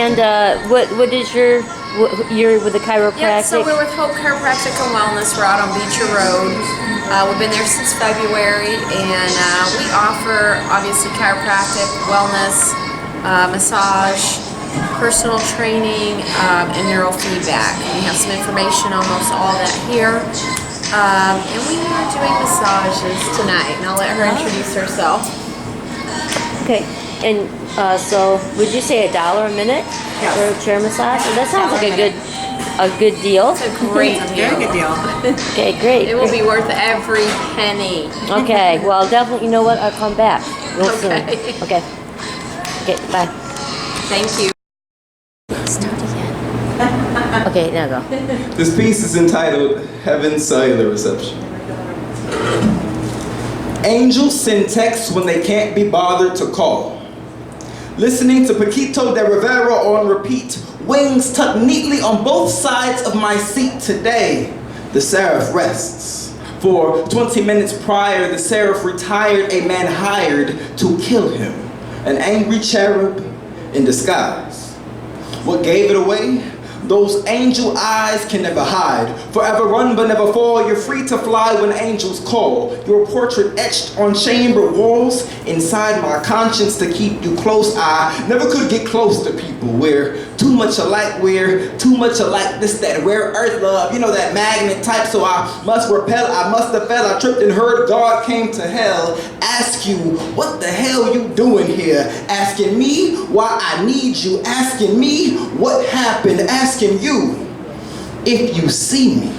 And what is you're with the chiropractic? Yeah, so we're with Hope Chiropractic and Wellness. We're out on Beecher Road. We've been there since February, and we offer obviously chiropractic, wellness, massage, personal training, and neurofeedback. We have some information on most all that here. And we are doing massages tonight, and I'll let her introduce herself. Okay, and so would you say $1 a minute for a chair massage? That sounds like a good deal. It's a great deal. Very good deal. Okay, great. It will be worth every penny. Okay, well, definitely. You know what? I'll come back real soon. Okay. Okay. Bye. Thank you. Start again. Okay, now go. This piece is entitled Heaven's Cellular Reception. Angels send texts when they can't be bothered to call. Listening to Paquito de Rivera on repeat, wings tucked neatly on both sides of my seat today. The seraph rests. For 20 minutes prior, the seraph retired a man hired to kill him. An angry cherub in disguise. What gave it away? Those angel eyes can never hide. Forever run but never fall. You're free to fly when angels call. Your portrait etched on chamber walls. Inside my conscience to keep you close. I never could get close to people. We're too much alike. We're too much alike. This, that rare earth love. You know, that magnet type. So I must repel. I must have fell. I tripped and heard God came to hell. Ask you, what the hell you doing here? Asking me why I need you. Asking me what happened. Asking you if you see me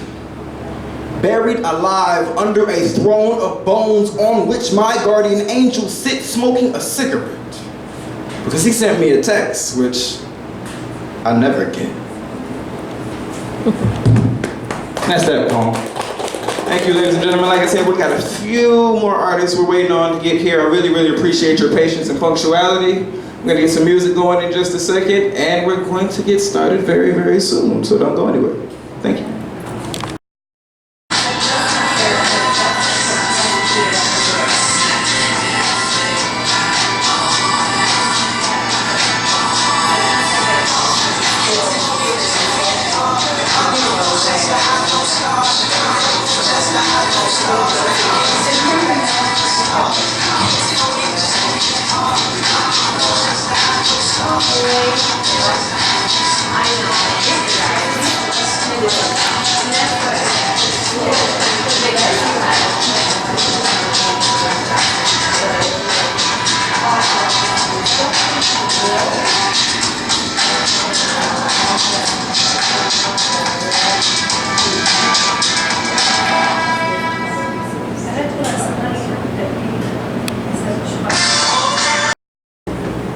buried alive under a throne of bones on which my guardian angel sits smoking a cigarette, because he sent me a text which I never get. That's that poem. Thank you, ladies and gentlemen. Like I said, we got a few more artists we're waiting on to get here. I really, really appreciate your patience and punctuality. We're going to get some music going in just a second, and we're going to get started very, very soon, so don't go anywhere. Thank you.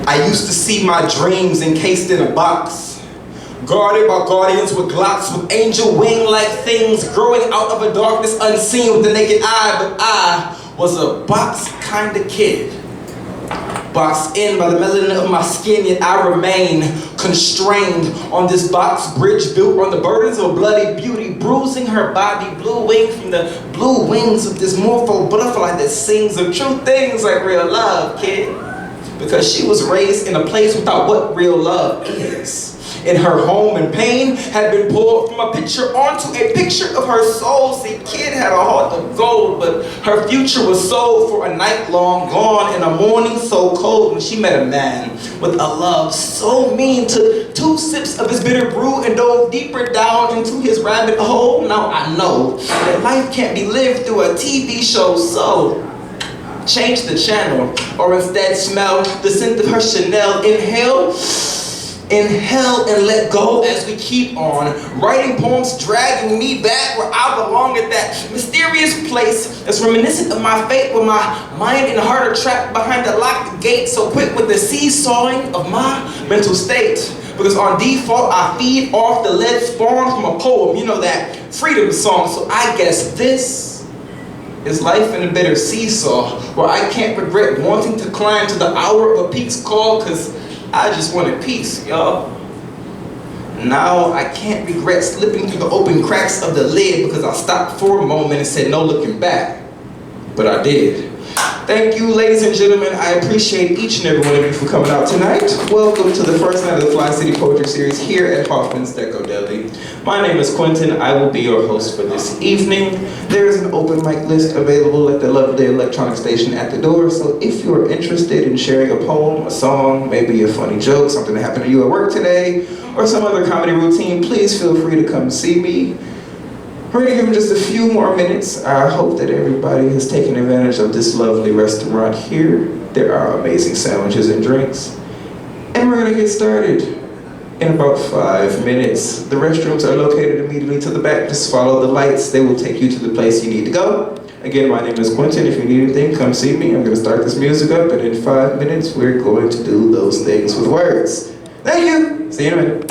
I used to see my dreams encased in a box, guarded by guardians with glocks, with angel wing-like things growing out of a darkness unseen with the naked eye. But I was a box kind of kid, boxed in by the melanin of my skin, yet I remain constrained on this box bridge built on the burdens of a bloody beauty, bruising her body, blue wing from the blue wings of this morpho butterfly that sings of true things like real love, kid. Because she was raised in a place without what real love is. In her home, and pain had been pulled from a picture onto a picture of her soul. See, kid had a heart of gold, but her future was sold for a night long, gone in a morning so cold when she met a man with a love so mean. Took 2 sips of his bitter brew and dove deeper down into his rabbit hole. Now I know that life can't be lived through a TV show, so change the channel, or instead smell the scent of her Chanel. Inhale and let go as we keep on writing poems, dragging me back where I belong, at that mysterious place that's reminiscent of my fate, where my mind and heart are trapped behind the locked gate, so quick with the seesawing of my mental state. Because on default, I feed off the lead spawned from a poem, you know, that freedom song. So I guess this is life in a bitter seesaw, where I can't regret wanting to climb to the hour of a peak's call, cause I just wanted peace, y'all. Now I can't regret slipping through the open cracks of the lid because I stopped for a moment and said no looking back. But I did. Thank you, ladies and gentlemen. I appreciate each and every one of you for coming out tonight. Welcome to the first night of the Fly City Poetry Series here at Hoffman's Deli. My name is Quinton. I will be your host for this evening. There is an open mic list available at the lovely electronic station at the door, so if you are interested in sharing a poem, a song, maybe a funny joke, something that happened to you at work today, or some other comedy routine, please feel free to come see me. We're going to give them just a few more minutes. I hope that everybody has taken advantage of this lovely restaurant here. There are amazing sandwiches and drinks. And we're going to get started in about 5 minutes. The restrooms are located immediately to the back. Just follow the lights. They will take you to the place you need to go. Again, my name is Quinton. If you need anything, come see me. I'm going to start this music up, and in 5 minutes, we're going to do those things with words. Thank you. See you in a minute.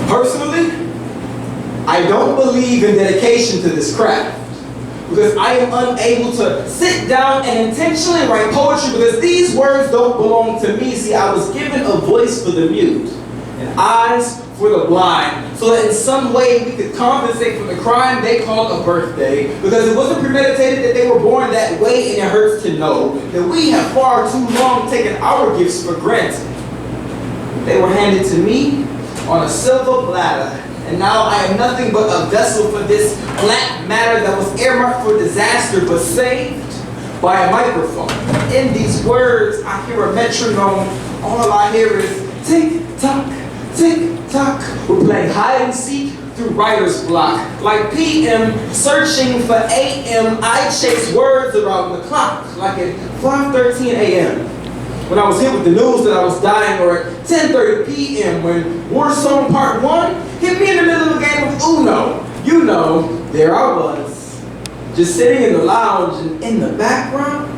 Personally, I don't believe in dedication to this craft because I am unable to sit down and intentionally write poetry because these words don't belong to me. See, I was given a voice for the mute and eyes for the blind so that in some way we could compensate for the crime they called a birthday because it wasn't premeditated that they were born that way, and it hurts to know that we have far too long taken our gifts for granted. They were handed to me on a silver platter, and now I am nothing but a vessel for this black matter that was earmarked for disaster but saved by a microphone. In these words, I hear a metronome. All I hear is tick-tock, tick-tock. We're playing hide and seek through writer's block. Like PM searching for AM, I chase words around the clock, like at 5:13 a.m. when I was hit with the news that I was dying, or at 10:30 p.m. when Warzone Part 1 hit me in the middle of a game of Uno. You know, there I was, just sitting in the lounge, and in the background,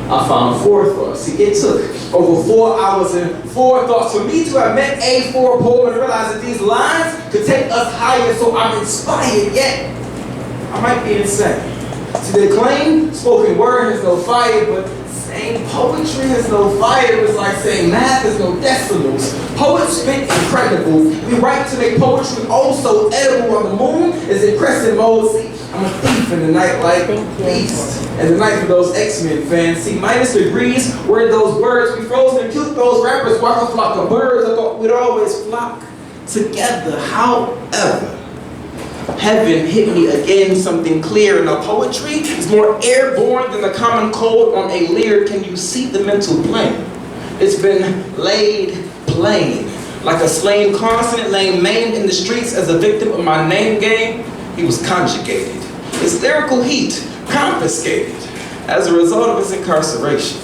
I found 4 thoughts. See, it took over 4 hours and 4 thoughts for me to have met a 4 poem and realize that these lines could take us higher, so I'm inspired, yet I might be insane. See, they claim spoken word has no fire, but saying poetry has no fire is like saying math has no decimals. Poets spit incredible. We write to make poetry also edible. On the moon is in crescent mode. See, I'm a thief in the night like beast. And the night for those X-Men fans. See, minus degrees were those words. We frozen and cute those rappers walk a flock of birds. I thought we'd always flock together. However, heaven hit me again, something clear. Now poetry is more airborne than the common cold on a lyre. Can you see the mental plane? It's been laid plain. Like a slain consonant laying maimed in the streets as a victim of my name game, he was conjugated. His lyrical heat confiscated as a result of his incarceration.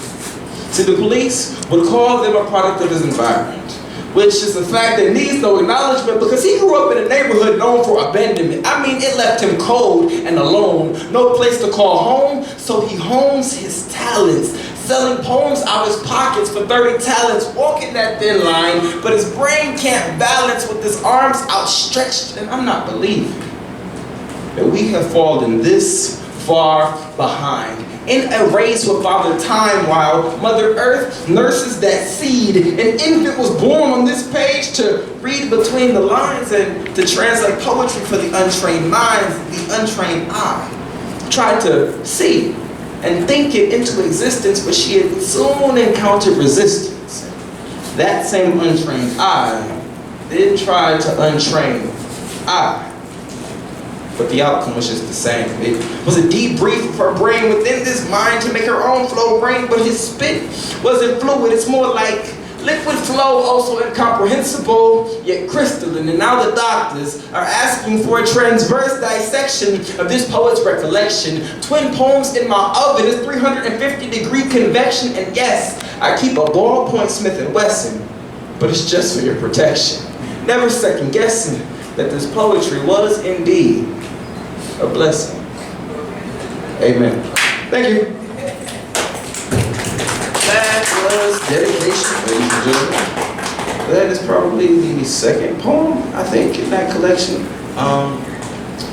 See, the police would call them a product of his environment, which is a fact that needs no acknowledgement because he grew up in a neighborhood known for abandonment. I mean, it left him cold and alone, no place to call home, so he hones his talents, selling poems out his pockets for 30 talents, walking that thin line, but his brain can't balance with his arms outstretched, and I'm not believing that we have fallen this far behind in a race with Father Time while Mother Earth nurses that seed. An infant was born on this page to read between the lines and to translate poetry for the untrained minds. The untrained eye tried to see and think it into existence, but she had soon encountered resistance. That same untrained eye then tried to untrain I. But the outcome was just the same. It was a debrief of her brain within this mind to make her own flow brain, but his spit wasn't fluid. It's more like liquid flow, also incomprehensible, yet crystalline. And now the doctors are asking for a transverse dissection of this poet's recollection. Twin poems in my oven is 350-degree convection, and yes, I keep a ballpoint Smith & Wesson, but it's just for your protection. Never second guessing that this poetry was indeed a blessing. Amen. Thank you. That was dedication, ladies and gentlemen. That is probably the second poem, I think, in that collection.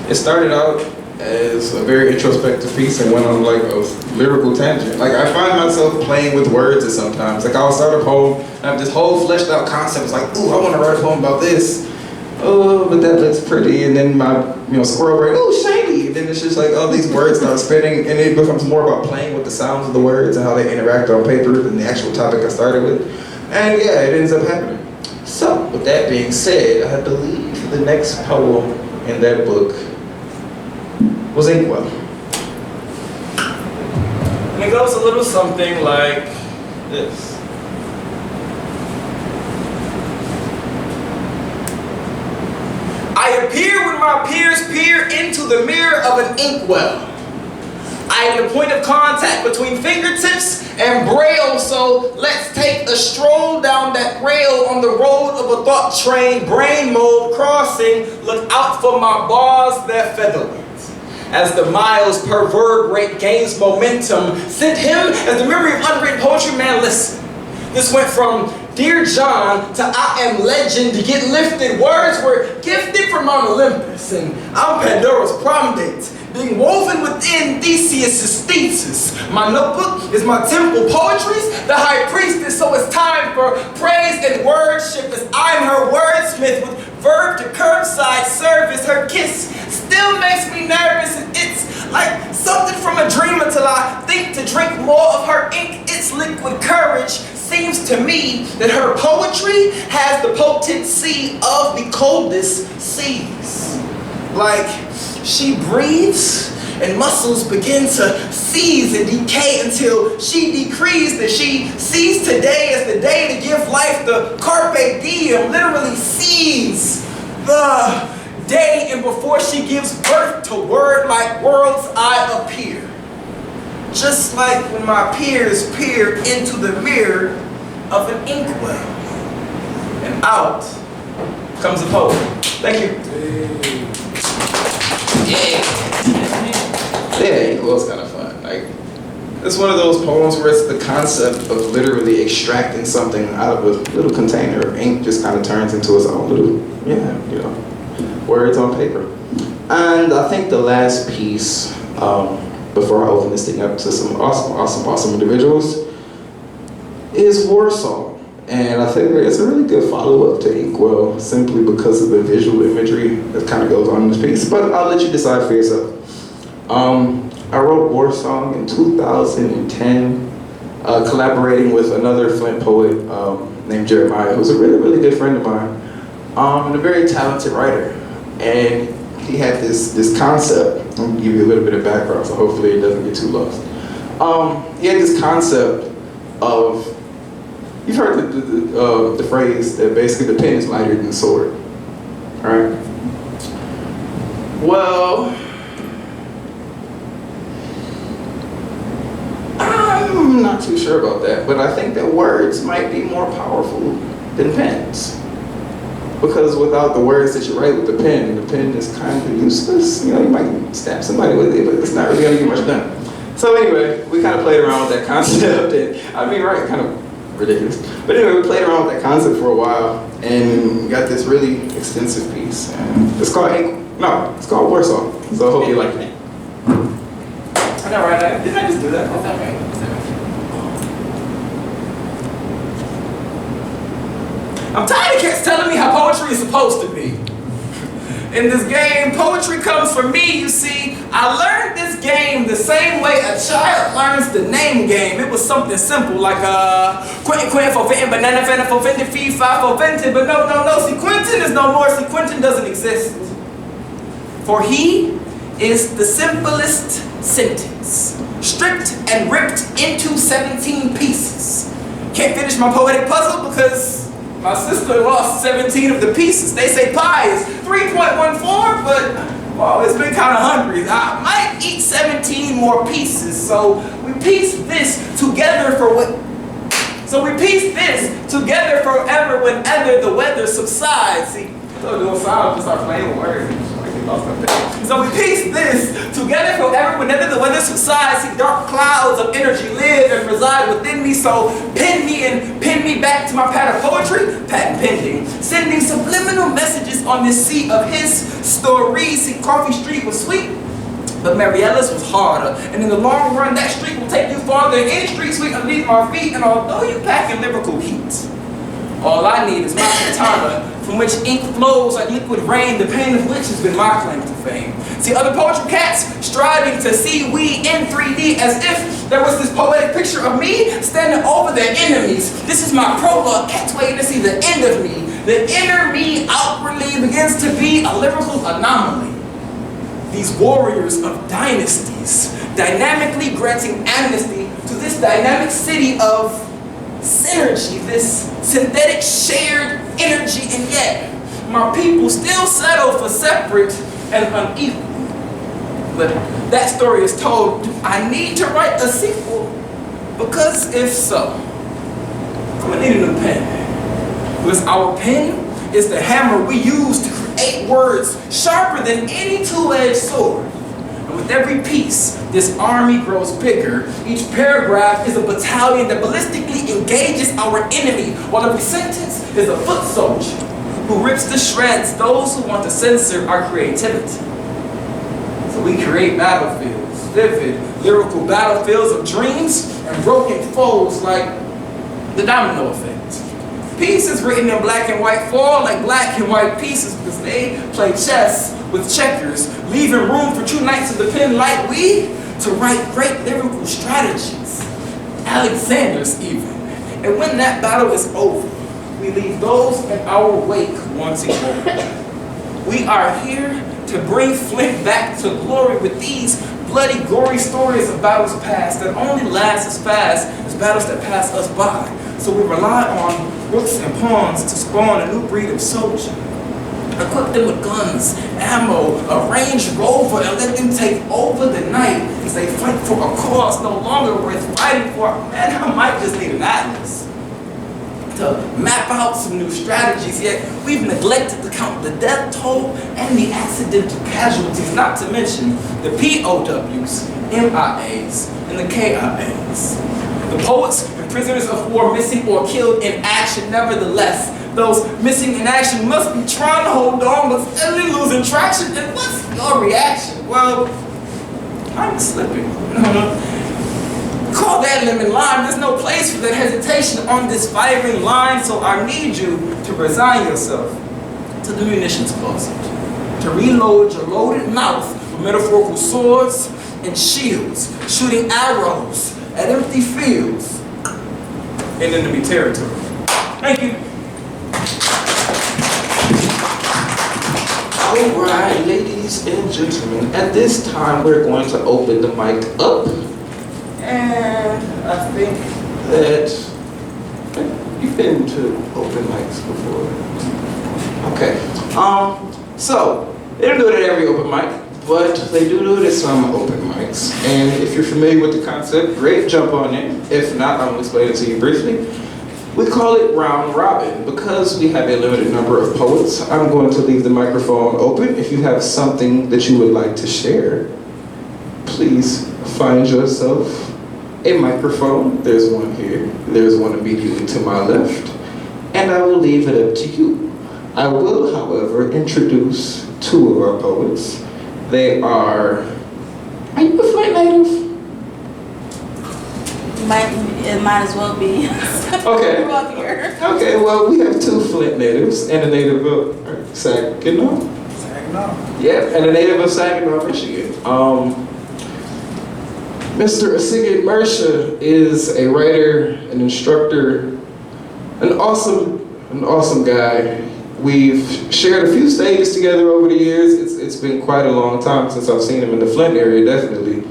It started out as a very introspective piece and went on like a lyrical tangent. Like I find myself playing with words at sometimes. Like I'll start a poem and I have this whole fleshed out concept. It's like, ooh, I want to write a poem about this. Oh, but that looks pretty. And then my squirrel brain, oh, shiny. And then it's just like all these words start spinning and it becomes more about playing with the sounds of the words and how they interact on paper than the actual topic I started with. And yeah, it ends up happening. So, with that being said, I believe the next poem in that book was Inkwell. And it goes a little something like this. I appear when my peers peer into the mirror of an inkwell. I am the point of contact between fingertips and braille, so let's take a stroll down that rail on the road of a thought train, brain mode crossing. Look out for my bars, they're featherweight. As the miles per verb rate gains momentum, sent him as the memory of unwritten poetry. Man, listen. This went from Dear John to I am legend to get lifted. Words were gifted from Mount Olympus, and I'm Pandora's prom date, being woven within Theseus' thesis. My notebook is my temple. Poetry's the high priestess, so it's time for praise and worship as I'm her wordsmith with verb to curbside service. Her kiss still makes me nervous, and it's like something from a dream until I think to drink more of her ink. It's liquid courage. Seems to me that her poetry has the potency of the coldest seas. Like she breathes and muscles begin to seize and decay until she decrees that she sees today as the day to give life. The carpe diem literally sees the day, and before she gives birth to word like worlds I appear. Just like when my peers peer into the mirror of an inkwell. And out comes a poem. Thank you. Yeah, Inkwell's kind of fun. Like, it's one of those poems where it's the concept of literally extracting something out of a little container of ink just kind of turns into its own little, words on paper. And I think the last piece, before I open this thing up to some awesome individuals, is Warsaw. And I think it's a really good follow-up to Inkwell simply because of the visual imagery that kind of goes on in this piece. But I'll let you decide for yourself. I wrote Warsaw in 2010, collaborating with another Flint poet named Jeremiah, who's a really good friend of mine, and a very talented writer. And he had this concept. I'm gonna give you a little bit of background, so hopefully it doesn't get too lost. He had this concept of, you've heard the phrase that basically the pen is lighter than the sword, all right? Well, I'm not too sure about that, but I think that words might be more powerful than pens. Because without the words that you write with the pen is kind of useless. You might stab somebody with it, but it's not really gonna get much done. So anyway, we kind of played around with that concept, and kind of ridiculous. But anyway, we played around with that concept for a while, and got this really extensive piece. And it's called Warsaw. So I hope you like it. I know, right? Didn't I just do that? That's okay. I'm tired of kids telling me how poetry is supposed to be. In this game, poetry comes from me, you see. I learned this game the same way a child learns the name game. It was something simple like Quinton for Quinton, banana fana for Quinton, fee fi for Quinton, but no, see, Quinton is no more. See, Quinton doesn't exist. For he is the simplest sentence, stripped and ripped into 17 pieces. Can't finish my poetic puzzle because my sister lost 17 of the pieces. They say pi is 3.14, but I've always been kind of hungry. I might eat 17 more pieces. So we piece this together forever whenever the weather subsides. See, so doing sound, just start playing with words. So we piece this together forever whenever the weather subsides. See, dark clouds of energy live and reside within me. So pin me and pin me back to my pad of poetry, patent pending. Sending subliminal messages on this sea of his stories. See, Coffee Street was sweet, But Mariella's was harder, and in the long run, that street will take you farther than any street sweet underneath my feet, and although you pack in lyrical heat, all I need is my katana, from which ink flows like liquid rain, the pain of which has been my claim to fame. See other poetry cats striving to see we in 3D as if there was this poetic picture of me standing over their enemies. This is my prologue, cats waiting to see the end of me. The inner me outwardly begins to be a lyrical anomaly. These warriors of dynasties, dynamically granting amnesty to this dynamic city of synergy, this synthetic shared energy, and yet my people still settle for separate and unequal. But that story is told. Do I need to write a sequel? Because if so, I'm gonna need a new pen. Because our pen is the hammer we use to create words sharper than any two-edged sword. And with every piece, this army grows bigger. Each paragraph is a battalion that ballistically engages our enemy, while every sentence is a foot soldier who rips to shreds those who want to censor our creativity. So we create battlefields, vivid, lyrical battlefields of dreams and broken foes like the domino effect. Pieces written in black and white fall like black and white pieces because they play chess with checkers, leaving room for true knights of the pen like we to write great lyrical strategies, Alexander's even. And when that battle is over, we leave those in our wake wanting more. We are here to bring Flint back to glory with these bloody, gory stories of battles past that only last as fast as battles that pass us by. So we rely on rooks and pawns to spawn a new breed of soldier. Equip them with guns, ammo, a Range Rover, and let them take over the night as they fight for a cause no longer worth fighting for. Man, I might just need an atlas to map out some new strategies, yet we've neglected to count the death toll and the accidental casualties, not to mention the POWs, MIAs, and the KIAs. The poets and prisoners of war missing or killed in action, nevertheless. Those missing in action must be trying to hold on but steadily losing traction. And what's your reaction? Well, I'm slipping. Call that lemon lime. There's no place for that hesitation on this firing line, so I need you to resign yourself to the munitions closet, to reload your loaded mouth with metaphorical swords and shields, shooting arrows at empty fields in enemy territory. Thank you. All right, ladies and gentlemen, at this time we're going to open the mic up. And I think that you've been to open mics before. Okay. So they don't do it at every open mic, but they do it at some open mics. And if you're familiar with the concept, great, jump on in. If not, I'll explain it to you briefly. We call it round robin because we have a limited number of poets. I'm going to leave the microphone open. If you have something that you would like to share, please find yourself a microphone. There's one here. There's one immediately to my left. And I will leave it up to you. I will, however, introduce two of our poets. They are you a Flint native? It might as well be. Okay. Grew up here. Okay, well, we have two Flint natives and a native of Saginaw. Yep, and a native of Saginaw, Michigan. Mr. Asigid Mersha is a writer, an instructor, an awesome guy. We've shared a few stages together over the years. It's been quite a long time since I've seen him in the Flint area, definitely.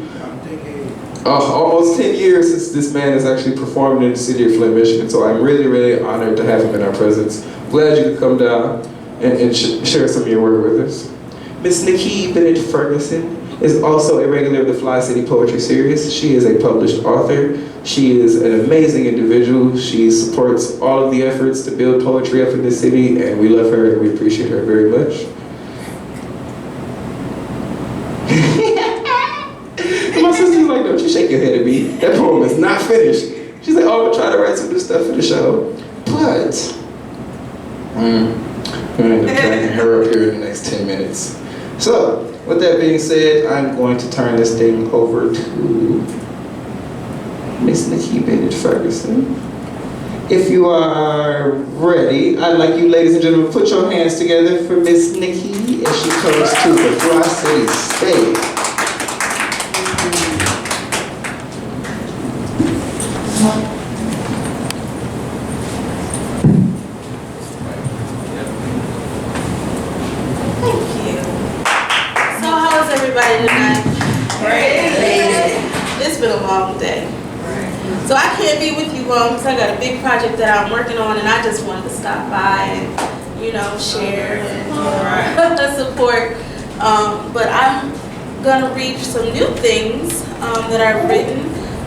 Almost 10 years since this man has actually performed in the city of Flint, Michigan. So I'm really, really honored to have him in our presence. Glad you could come down and share some of your work with us. Miss Nikki Bennett Ferguson is also a regular of the Fly City Poetry Series. She is a published author. She is an amazing individual. She supports all of the efforts to build poetry up in the city, and we love her and we appreciate her very much. And my sister's like, don't you shake your head at me. That poem is not finished. She's like, oh, I'm trying to write some new stuff for the show. But, I'm gonna end up dragging her up here in the next 10 minutes. So, With that being said, I'm going to turn this thing over to Miss Nikki Bennett Ferguson. If you are ready, I'd like you, ladies and gentlemen, put your hands together for Miss Nikki as she comes to the Fly City stage. Everybody tonight. It's been a long day. So I can't be with you long because I got a big project that I'm working on, and I just wanted to stop by and, share and support. But I'm gonna read some new things that I've written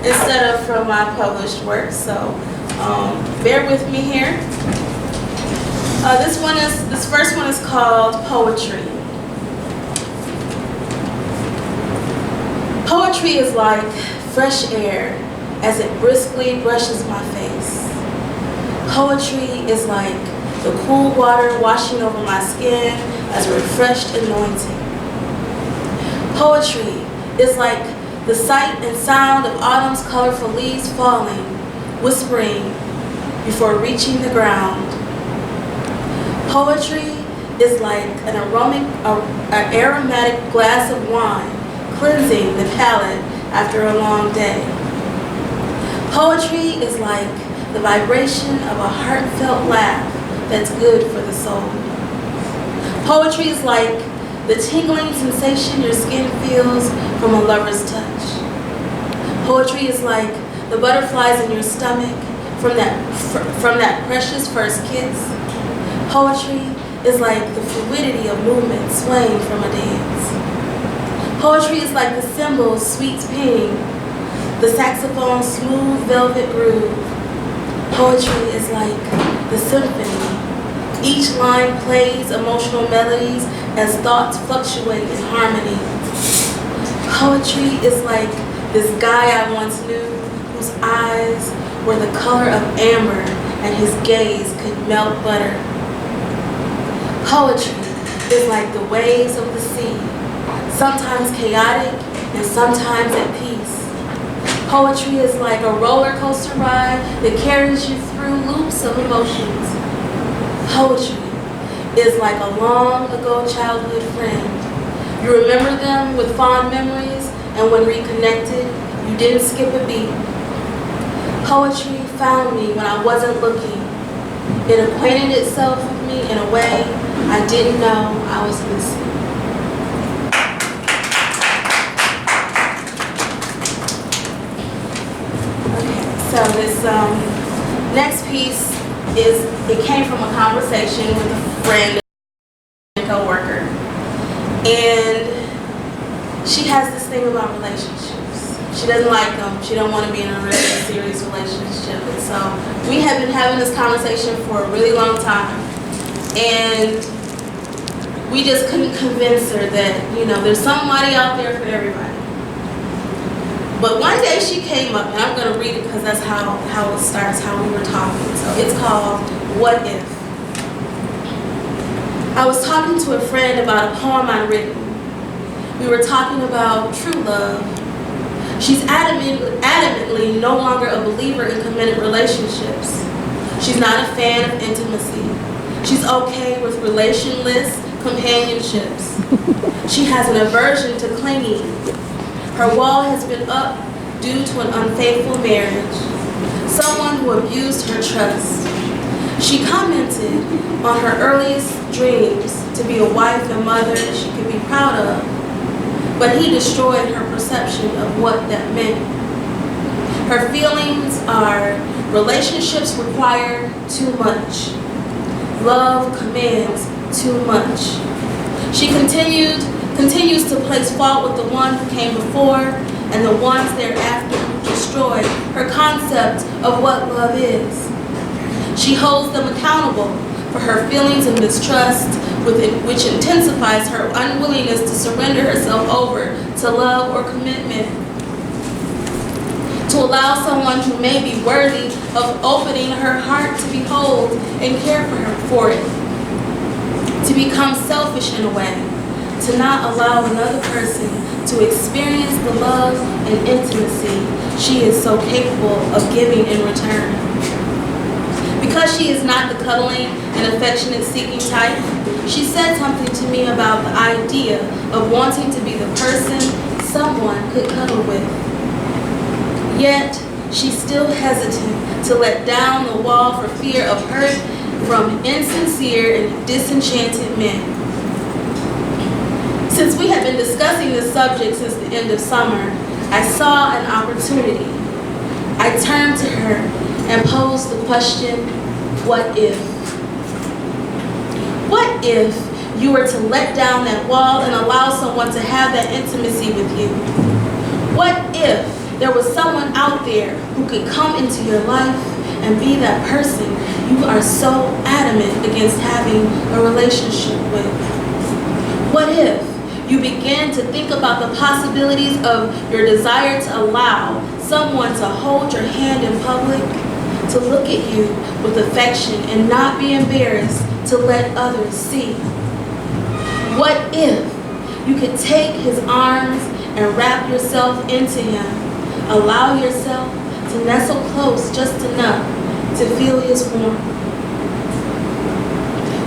instead of from my published work. So bear with me here. This first one is called Poetry. Poetry is like fresh air as it briskly brushes my face. Poetry is like the cool water washing over my skin as a refreshed anointing. Poetry is like the sight and sound of autumn's colorful leaves falling, whispering before reaching the ground. Poetry is like an aromatic glass of wine, cleansing the palate after a long day. Poetry is like the vibration of a heartfelt laugh that's good for the soul. Poetry is like the tingling sensation your skin feels from a lover's touch. Poetry is like the butterflies in your stomach from that precious first kiss. Poetry is like the fluidity of movement swaying from a dance. Poetry is like the cymbals' sweet ping, the saxophone's smooth velvet groove. Poetry is like the symphony. Each line plays emotional melodies as thoughts fluctuate in harmony. Poetry is like this guy I once knew whose eyes were the color of amber and his gaze could melt butter. Poetry is like the waves of the sea, sometimes chaotic and sometimes at peace. Poetry is like a roller coaster ride that carries you through loops of emotions. Poetry is like a long ago childhood friend. You remember them with fond memories, and when reconnected, you didn't skip a beat. Poetry found me when I wasn't looking. It acquainted itself with me in a way I didn't know I was missing. So this next piece it came from a conversation with a friend and co-worker. And she has this thing about relationships. She doesn't like them. She don't want to be in a really serious relationship. And so we have been having this conversation for a really long time. And we just couldn't convince her that, there's somebody out there for everybody. But one day she came up, and I'm going to read it because that's how it starts, how we were talking. So it's called What If? I was talking to a friend about a poem I'd written. We were talking about true love. She's adamantly no longer a believer in committed relationships. She's not a fan of intimacy. She's okay with relationless companionships. She has an aversion to clinging. Her wall has been up due to an unfaithful marriage, someone who abused her trust. She commented on her earliest dreams to be a wife and mother she could be proud of, but he destroyed her perception of what that meant. Her feelings are relationships require too much. Love commands too much. She continues to place fault with the one who came before and the ones thereafter who destroyed her concept of what love is. She holds them accountable for her feelings of mistrust, which intensifies her unwillingness to surrender herself over to love or commitment. To allow someone who may be worthy of opening her heart to behold and care for it. To become selfish in a way. to not allow another person to experience the love and intimacy she is so capable of giving in return. Because she is not the cuddling and affectionate seeking type, she said something to me about the idea of wanting to be the person someone could cuddle with. Yet, she's still hesitant to let down the wall for fear of hurt from insincere and disenchanted men. Since we have been discussing this subject since the end of summer, I saw an opportunity. I turned to her and posed the question, what if? What if you were to let down that wall and allow someone to have that intimacy with you? What if there was someone out there who could come into your life and be that person you are so adamant against having a relationship with? What if you began to think about the possibilities of your desire to allow someone to hold your hand in public, to look at you with affection and not be embarrassed to let others see? What if you could take his arms and wrap yourself into him, allow yourself to nestle close just enough to feel his warmth?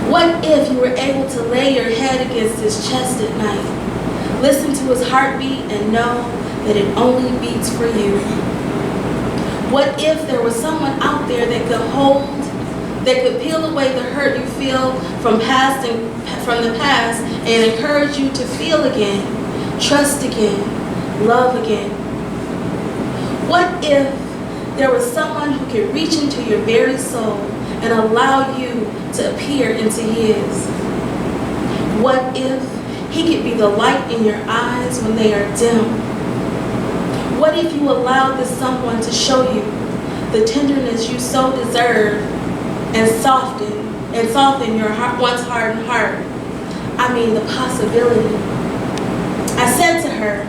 What if you were able to lay your head against his chest at night, listen to his heartbeat and know that it only beats for you? What if there was someone out there that could hold, that could peel away the hurt you feel from the past and encourage you to feel again, trust again, love again? What if there was someone who could reach into your very soul and allow you to appear into his? What if he could be the light in your eyes when they are dim? What if you allowed this someone to show you the tenderness you so deserve and soften your once hardened heart? I mean, the possibility. I said to her,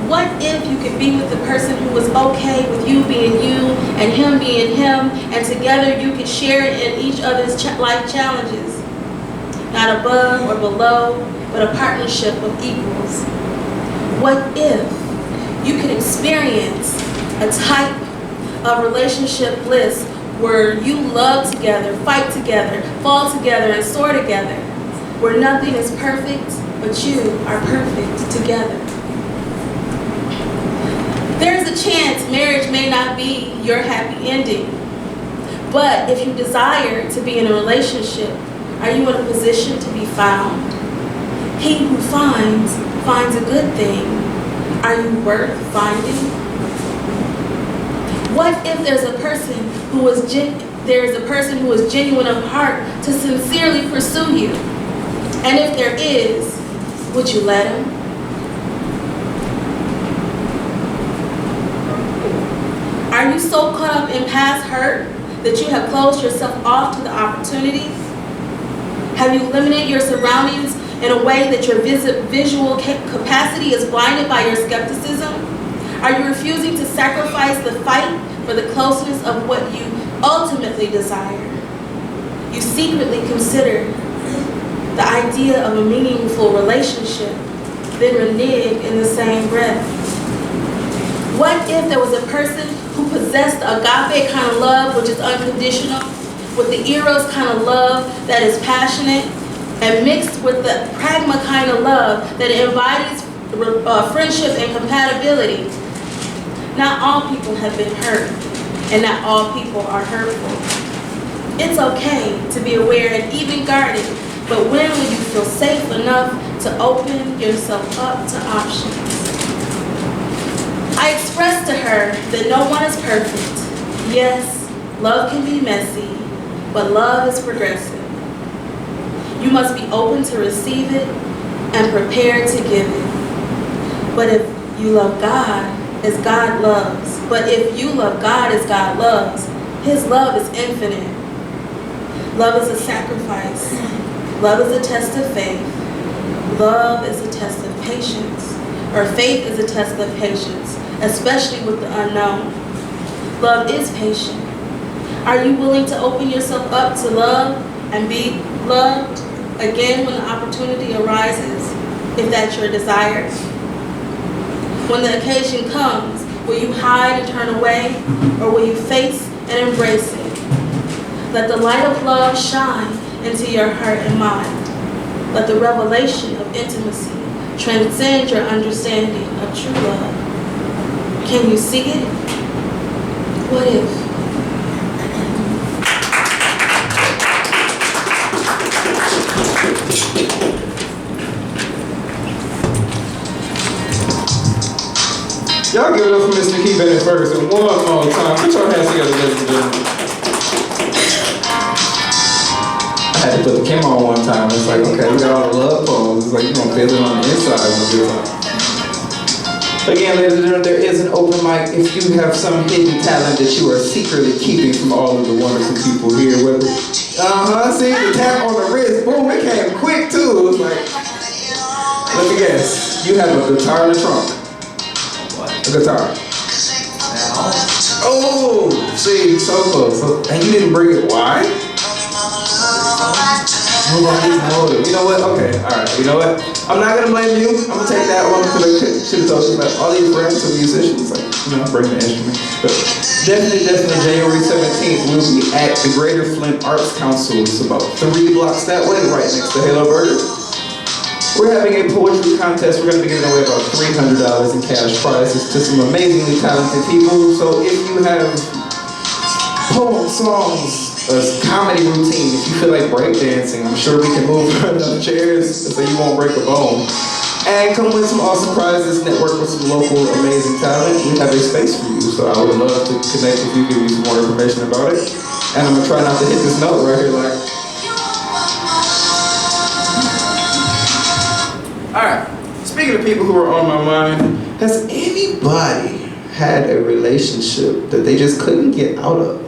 what if you could be with the person who was okay with you being you and him being him, and together you could share in each other's life challenges? Not above or below, but a partnership of equals. What if you could experience a type of relationship bliss where you love together, fight together, fall together, and soar together, where nothing is perfect, but you are perfect together? There's a chance marriage may not be your happy ending, but if you desire to be in a relationship, are you in a position to be found? He who finds a good thing. Are you worth finding? What if there's a person who is genuine of heart to sincerely pursue you? And if there is, would you let him? Are you so caught up in past hurt that you have closed yourself off to the opportunity? Have you limited your surroundings in a way that your visual capacity is blinded by your skepticism? Are you refusing to sacrifice the fight for the closeness of what you ultimately desire? You secretly consider the idea of a meaningful relationship, then renege in the same breath. What if there was a person who possessed the agape kind of love, which is unconditional, with the eros kind of love that is passionate, and mixed with the pragma kind of love that embodies friendship and compatibility? Not all people have been hurt, and not all people are hurtful. It's okay to be aware and even guarded, but when will you feel safe enough to open yourself up to options? I expressed to her that no one is perfect. Yes, love can be messy, but love is progressive. You must be open to receive it and prepared to give it. But if you love God as God loves, His love is infinite. Love is a sacrifice. Love is a test of faith. Love is a test of patience. Or faith is a test of patience, especially with the unknown. Love is patient. Are you willing to open yourself up to love and be loved again when the opportunity arises? if that's your desire? When the occasion comes, will you hide and turn away, or will you face and embrace it? Let the light of love shine into your heart and mind. Let the revelation of intimacy transcend your understanding of true love. Can you see it? What if? Y'all give it up for Mr. Keith Bennett Ferguson one more time. Put your hands together, ladies and gentlemen. I had to put the camera on one time. It's like, okay, we got all the love poems. It's like, you're gonna feel it on the inside when we do it. Again, ladies and gentlemen, there is an open mic if you have some hidden talent that you are secretly keeping from all of the wonderful people here. Whether, see, the tap on the wrist, boom, it came quick too. It was like, let me guess, you have a guitar in the trunk. A guitar. Oh, see, so close. And you didn't bring it. Why? You know what? Okay, alright. You know what? I'm not gonna blame you. I'm gonna take that one because I should have told you about all these friends and musicians. Like, bring the instrument. But definitely, January 17th, we'll be at the Greater Flint Arts Council. It's about 3 blocks that way, right next to Halo Burger. We're having a poetry contest. We're going to be giving away about $300 in cash prizes to some amazingly talented people. So if you have poems, songs, a comedy routine, if you feel like breakdancing, I'm sure we can move enough chairs so you won't break a bone. And come win some awesome prizes, network with some local amazing talent. We have a space for you, so I would love to connect with you, give you some more information about it. And I'm going to try not to hit this note right here like... Alright, speaking of people who are on my mind, has anybody had a relationship that they just couldn't get out of?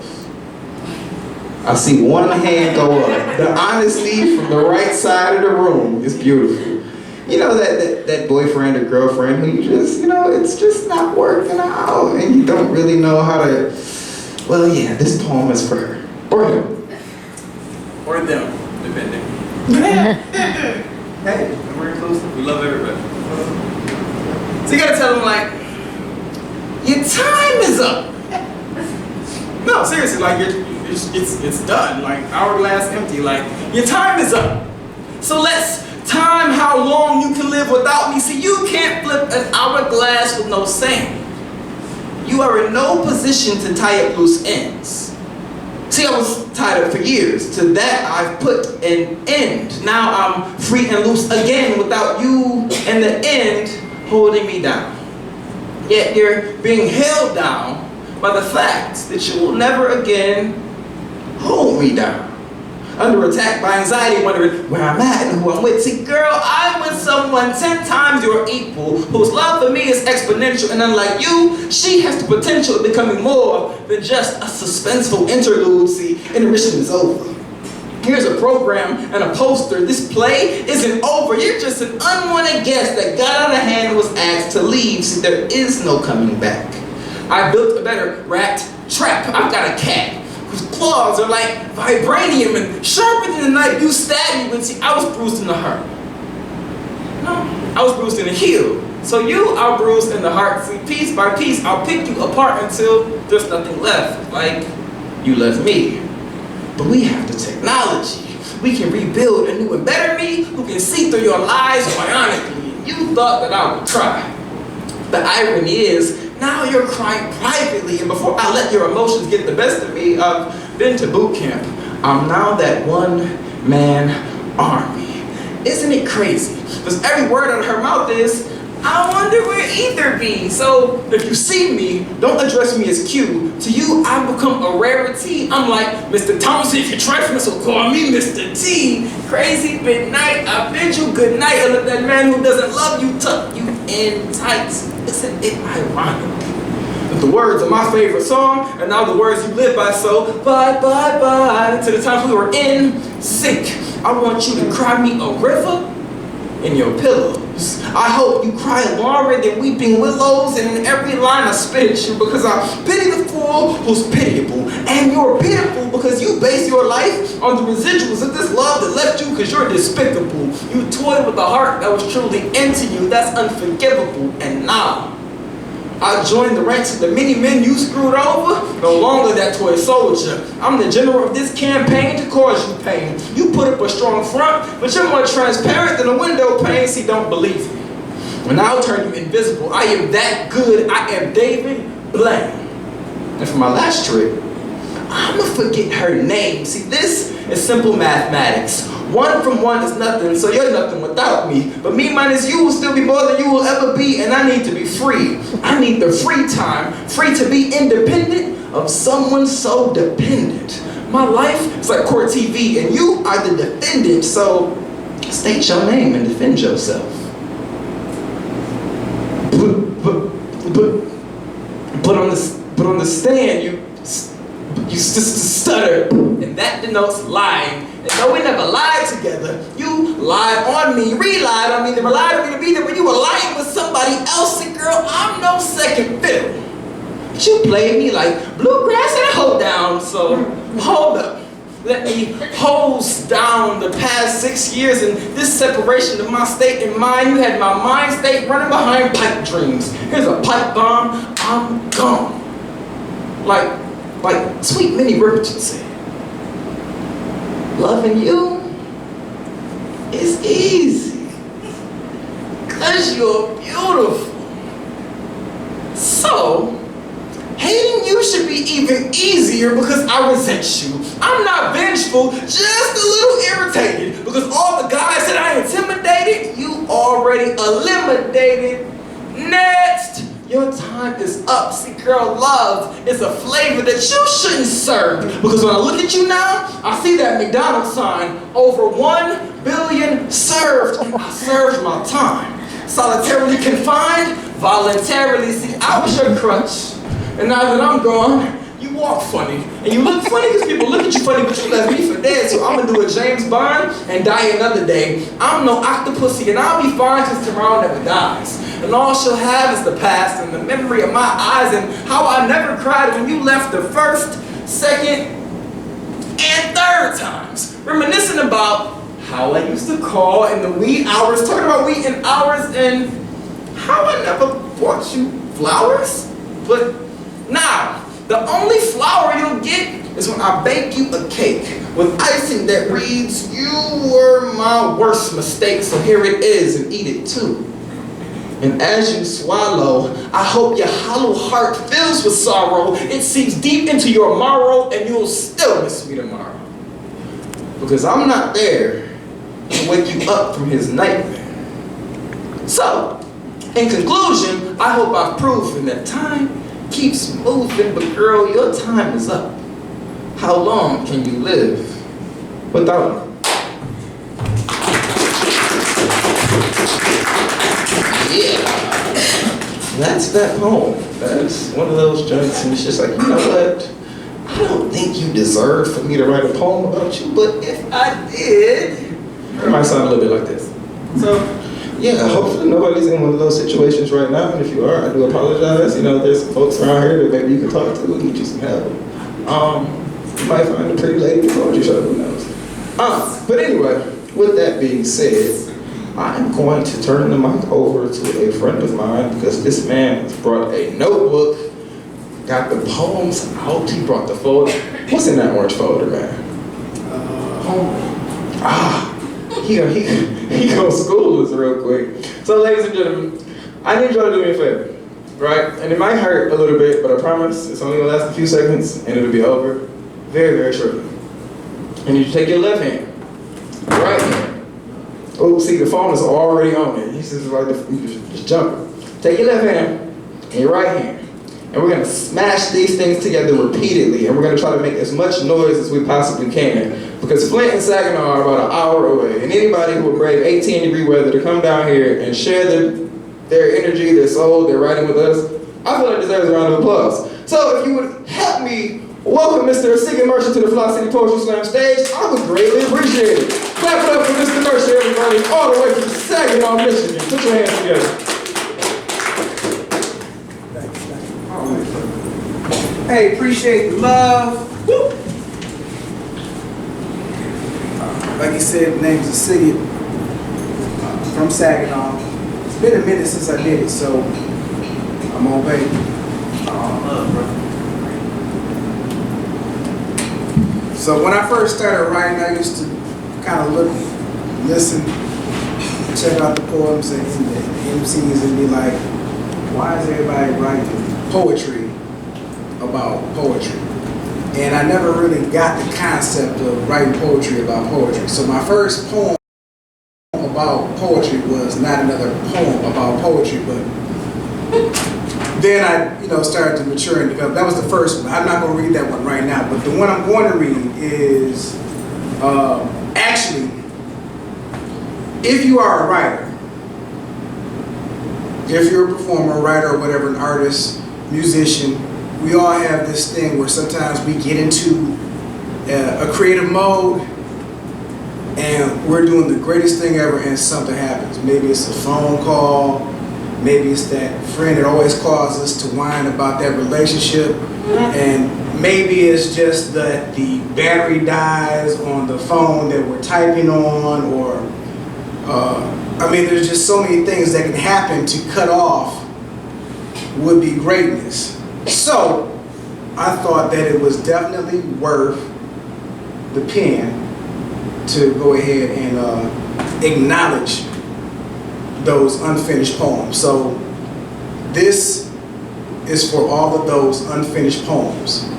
I see one hand go up. The honesty from the right side of the room is beautiful. You know that boyfriend or girlfriend who you just, it's just not working out and you don't really know how to, well yeah, this poem is for her. Or him. Or them, depending. Hey, we're inclusive. We love everybody. So you gotta tell them like, your time is up. No, seriously, like it's done. Like hourglass empty. Like your time is up. So let's time how long you can live without me. See, you can't flip an hourglass with no sand. You are in no position to tie up loose ends. See, I was tied up for years. To that, I've put an end. Now I'm free and loose again without you in the end holding me down. Yet you're being held down by the fact that you will never again hold me down. Under attack by anxiety, wondering where I'm at and who I'm with. See, girl, I'm with someone 10 times your equal, whose love for me is exponential, and unlike you, she has the potential of becoming more than just a suspenseful interlude. See, intermission is over. Here's a program and a poster. This play isn't over. You're just an unwanted guest that got out of hand and was asked to leave. See, there is no coming back. I built a better rat trap. I've got a cat whose claws are like vibranium and sharper than the knife you stabbed me with. See, I was bruised in the heart. No, I was bruised in the heel. So you are bruised in the heart. See, piece by piece, I'll pick you apart until there's nothing left, like you left me. But we have the technology. We can rebuild a new and better me who can see through your lies bionically. You thought that I would try. The irony is, now you're crying privately, and before I let your emotions get the best of me, I've been to boot camp. I'm now that one-man army. Isn't it crazy? Because every word out of her mouth is, I wonder where either be. So if you see me, don't address me as Q. To you, I've become a rarity. I'm like Mr. Thompson, if you're trifling, so call me Mr. T. Crazy midnight, I bid you good night. And let that man who doesn't love you tuck you in tights. Isn't it ironic? With the words of my favorite song, and now the words you live by, so bye, bye, bye. To the times we were in sync. I want you to cry me a river in your pillows. I hope you cry longer than weeping willows, and in every line I spit at you, because I pity the fool who's pitiable. And you're pitiful because you base your life on the residuals of this love that left you because you're despicable. You toyed with a heart that was truly into you. That's unforgivable. And now, I joined the ranks of the many men you screwed over. No longer that toy soldier. I'm the general of this campaign to cause you pain. You put up a strong front, but you're more transparent than a window pane. See, don't believe me. And I'll turn you invisible. I am that good. I am David Blaine. And for my last trick, I'ma forget her name. See, this is simple mathematics. 1 from 1 is nothing, so you're nothing without me. But me minus you will still be more than you will ever be, and I need to be free. I need the free time, free to be independent of someone so dependent. My life is like court TV, and you are the defendant, so state your name and defend yourself. But on the stand, you stutter, and that denotes lying. And though we never lied together, you lied on me, relied on me, then relied on me to be there when you were lying with somebody else. And girl, I'm no second fiddle. But you played me like bluegrass and a hold down, so hold up. Let me hose down the past 6 years and this separation of my state and mind. You had my mind state running behind pipe dreams. Here's a pipe bomb, I'm gone. Like sweet Minnie Riperton said, loving you is easy, 'cause you're beautiful. So, hating you should be even easier because I resent you. I'm not vengeful, just a little irritated because all the guys that I intimidated, you already eliminated. Next, your time is up. See, girl, love is a flavor that you shouldn't serve because when I look at you now, I see that McDonald's sign, over 1 billion served. I served my time. Solitarily confined, voluntarily. See, I was your crutch. And now that I'm gone, you walk funny. And you look funny because people look at you funny, but you left me for dead. So I'm going to do a James Bond and die another day. I'm no octopussy, and I'll be fine because tomorrow never dies. And all she'll have is the past and the memory of my eyes and how I never cried when you left the first, second, and third times. Reminiscing about how I used to call in the wee hours, talking about wee and hours, and how I never bought you flowers. But now, the only flower you'll get is when I bake you a cake with icing that reads, you were my worst mistake, so here it is, and eat it too. And as you swallow, I hope your hollow heart fills with sorrow. It seeps deep into your marrow, and you'll still miss me tomorrow. Because I'm not there to wake you up from his nightmare. So, in conclusion, I hope I've proven that time keeps moving, but girl, your time is up. How long can you live without me? Yeah, that's that poem. That's one of those joints, and it's just like, you know what? I don't think you deserve for me to write a poem about you, but if I did, it might sound a little bit like this. So, yeah, hopefully nobody's in one of those situations right now, and if you are, I do apologize. You know, there's some folks around here that maybe you can talk to and get you some help. You might find a pretty lady at the poetry show, who knows. But anyway, with that being said, I'm going to turn the mic over to a friend of mine because this man has brought a notebook, got the poems out, he brought the folder. What's in that orange folder, man? He gonna school us real quick. So ladies and gentlemen, I need y'all to do me a favor, right? And it might hurt a little bit, but I promise it's only gonna last a few seconds and it'll be over very, very shortly. And you take your left hand, right hand. Oh, see, the phone is already on it. He's just like, just jumping. Take your left hand and your right hand. And we're gonna smash these things together repeatedly. And we're gonna try to make as much noise as we possibly can. Because Flint and Saginaw are about an hour away. And anybody who would brave 18-degree weather to come down here and share their energy, their soul, their writing with us, I feel like deserves a round of applause. So if you would help me Welcome Mr. Siggy Mercer to the Fly City Poetry Slam stage. I would greatly appreciate it. Clap it up for Mr. Mercer, everybody, all the way from Saginaw, Michigan. Put your hands together. Hey, appreciate the love. Woo. Like you said, the name's Siggy from Saginaw. It's been a minute since I did it, so I'm on baby. So when I first started writing, I used to kind of look, listen, check out the poems and the MCs and be like, why is everybody writing poetry about poetry? And I never really got the concept of writing poetry about poetry. So my first poem about poetry was not another poem about poetry, but then I, started to mature and develop. That was the first one. I'm not going to read that one right now, but the one I'm going to read is actually, if you are a writer, if you're a performer, writer, or whatever, an artist, musician, we all have this thing where sometimes we get into a creative mode and we're doing the greatest thing ever and something happens. Maybe it's a phone call, maybe it's that friend that always calls us to whine about that relationship, and maybe it's just that the battery dies on the phone that we're typing on, or there's just so many things that can happen to cut off would-be greatness. So I thought that it was definitely worth the pen to go ahead and acknowledge those unfinished poems. So this is for all of those unfinished poems.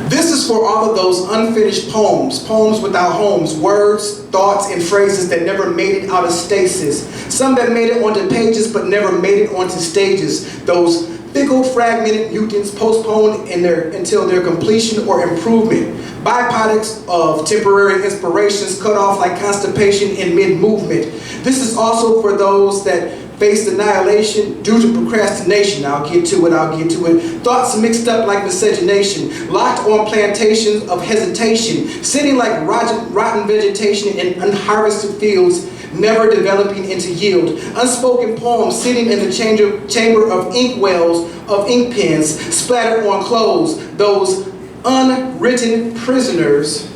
This is for all of those unfinished poems, poems without homes, words, thoughts, and phrases that never made it out of stasis. Some that made it onto pages but never made it onto stages. Those fickle, fragmented mutants postponed until their completion or improvement. Byproducts of temporary inspirations cut off like constipation in mid-movement. This is also for those that faced annihilation due to procrastination. I'll get to it. Thoughts mixed up like miscegenation, locked on plantations of hesitation, sitting like rotten vegetation in unharvested fields, never developing into yield. Unspoken poems sitting in the chamber of ink wells, of ink pens, splattered on clothes, those unwritten prisoners.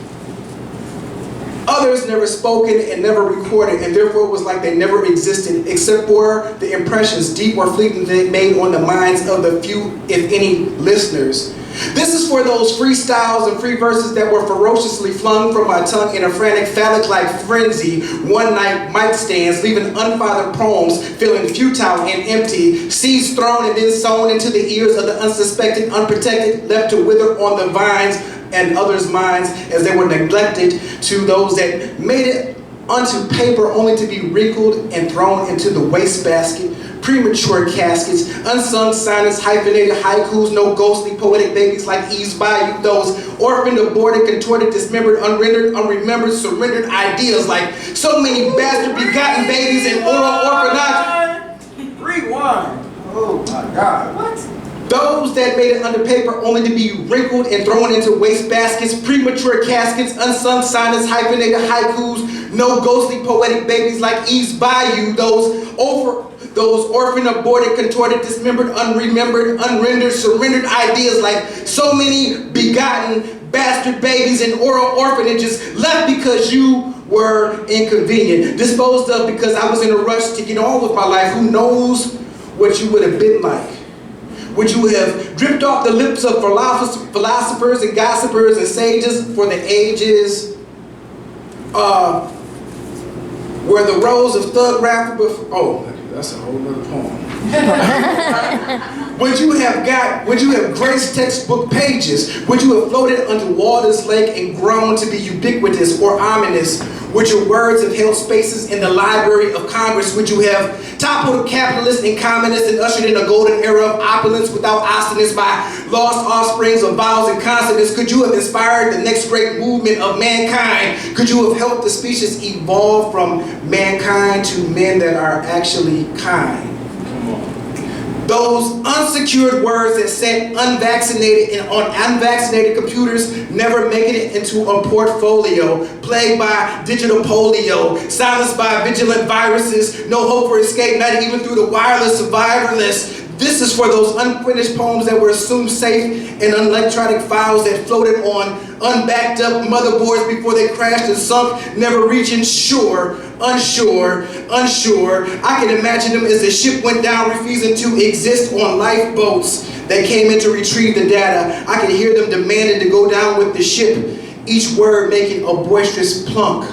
Others never spoken and never recorded, and therefore it was like they never existed, except for the impressions, deep or fleeting, they made on the minds of the few, if any, listeners. This is for those freestyles and free verses that were ferociously flung from my tongue in a frantic, phallic-like frenzy. One-night mic stands, leaving unfathered poems feeling futile and empty. Seeds thrown and then sown into the ears of the unsuspected, unprotected, left to wither on the vines and others' minds as they were neglected, to those that made it onto paper only to be wrinkled and thrown into the wastebasket. Premature caskets, unsung sonnets, hyphenated haikus, no ghostly poetic babies like Eve's Bayou, those orphaned, aborted, contorted, dismembered, unrendered, unremembered, surrendered ideas like so many bastard begotten babies in oral orphanage. Rewind. Oh my God. What? Those that made it under paper only to be wrinkled and thrown into wastebaskets, premature caskets, unsung sonnets, hyphenated haikus, no ghostly poetic babies like Eve's Bayou, those orphaned, aborted, contorted, dismembered, unremembered, unrendered, surrendered ideas like so many begotten bastard babies in oral orphanages, left because you were inconvenient, disposed of because I was in a rush to get on with my life. Who knows what you would have been like? Would you have dripped off the lips of philosophers and gossipers and sages for the ages? Where the rows of thug rap that's a whole other poem. Would you have graced textbook pages? Would you have floated under Walden's Lake and grown to be ubiquitous or ominous? Would your words have held spaces in the Library of Congress? Would you have toppled capitalists and communists and ushered in a golden era of opulence without obstinance by lost offsprings of vowels and consonants? Could you have inspired the next great movement of mankind? Could you have helped the species evolve from mankind to men that are actually kind? Those unsecured words that said unvaccinated and on unvaccinated computers, never making it into a portfolio, plagued by digital polio, silenced by vigilant viruses, no hope for escape, not even through the wireless survivor list. This is for those unfinished poems that were assumed safe in electronic files that floated on unbacked up motherboards before they crashed and sunk, never reaching shore. Unsure. I can imagine them as the ship went down, refusing to exist on lifeboats that came in to retrieve the data. I can hear them demanding to go down with the ship, each word making a boisterous plunk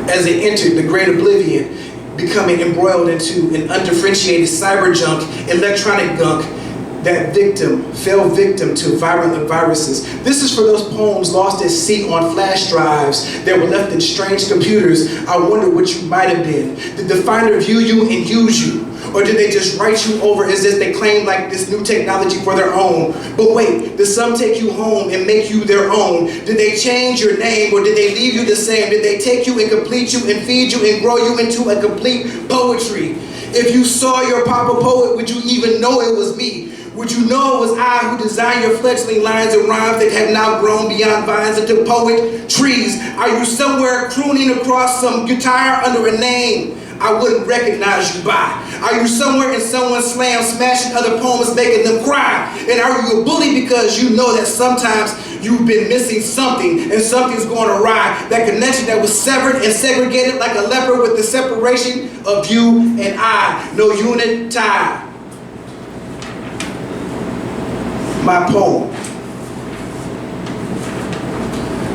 as they entered the great oblivion, becoming embroiled into an undifferentiated cyber junk, electronic gunk, that fell victim to virulent viruses. This is for those poems lost at sea on flash drives that were left in strange computers. I wonder what you might have been. Did the finder view you and use you? Or did they just write you over as if they claimed like this new technology for their own? But wait, did some take you home and make you their own? Did they change your name or did they leave you the same? Did they take you and complete you and feed you and grow you into a complete poetry? If you saw your papa poet, would you even know it was me? Would you know it was I who designed your fledgling lines and rhymes that have now grown beyond vines into poet trees? Are you somewhere crooning across some guitar under a name I wouldn't recognize you by? Are you somewhere in someone's slam smashing other poems making them cry? And are you a bully because you know that sometimes you've been missing something and something's going awry? That connection that was severed and segregated like a leper with the separation of you and I. No unit tie. My poem.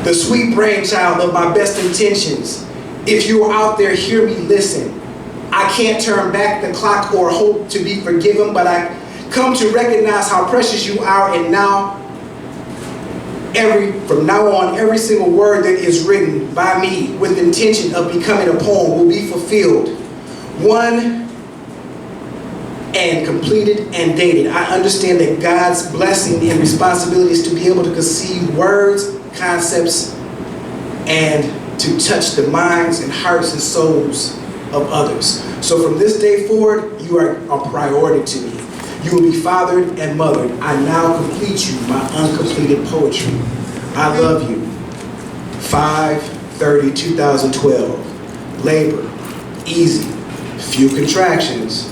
The sweet brainchild of my best intentions. If you are out there, hear me, listen. I can't turn back the clock or hope to be forgiven, but I come to recognize how precious you are, and now, from now on, every single word that is written by me with the intention of becoming a poem will be fulfilled. One and completed and dated. I understand that God's blessing and responsibility is to be able to conceive words, concepts, and to touch the minds and hearts and souls of others. So from this day forward, you are a priority to me. You will be fathered and mothered. I now complete you, my uncompleted poetry. I love you. 5/30/2012. Labor, easy, few contractions.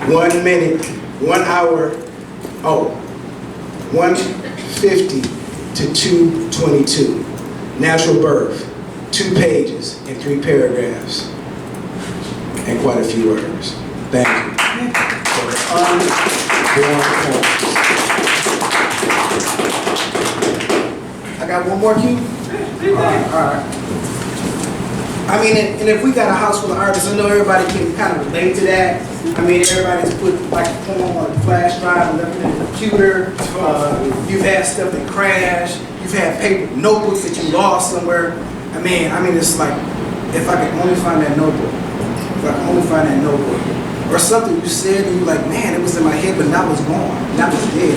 1 minute, 1 hour, 1:50 to 2:22. Natural birth, 2 pages and 3 paragraphs, and quite a few words. Thank you. For the unborn poems. I got one more cue? All right. I mean, and if we got a house full of artists, I know everybody can kind of relate to that. I mean, everybody's put like a poem on a flash drive and left it in the computer. You've had stuff that crashed. You've had paper notebooks that you lost somewhere. I mean, it's like, if I could only find that notebook. If I could only find that notebook. Or something you said and you're like, man, it was in my head, but now it's gone. Now it's dead.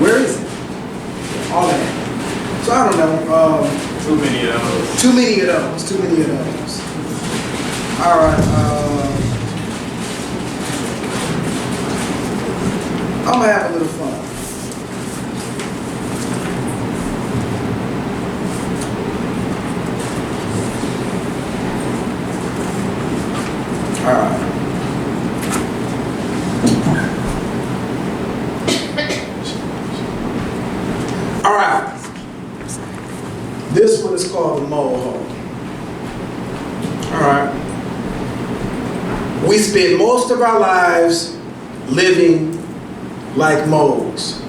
Where is it? All that. So I don't know. Too many of those. Too many of those. All right. I'm gonna have a little fun. All right. All right. This one is called the mole hole. All right. We spend most of our lives living like moles,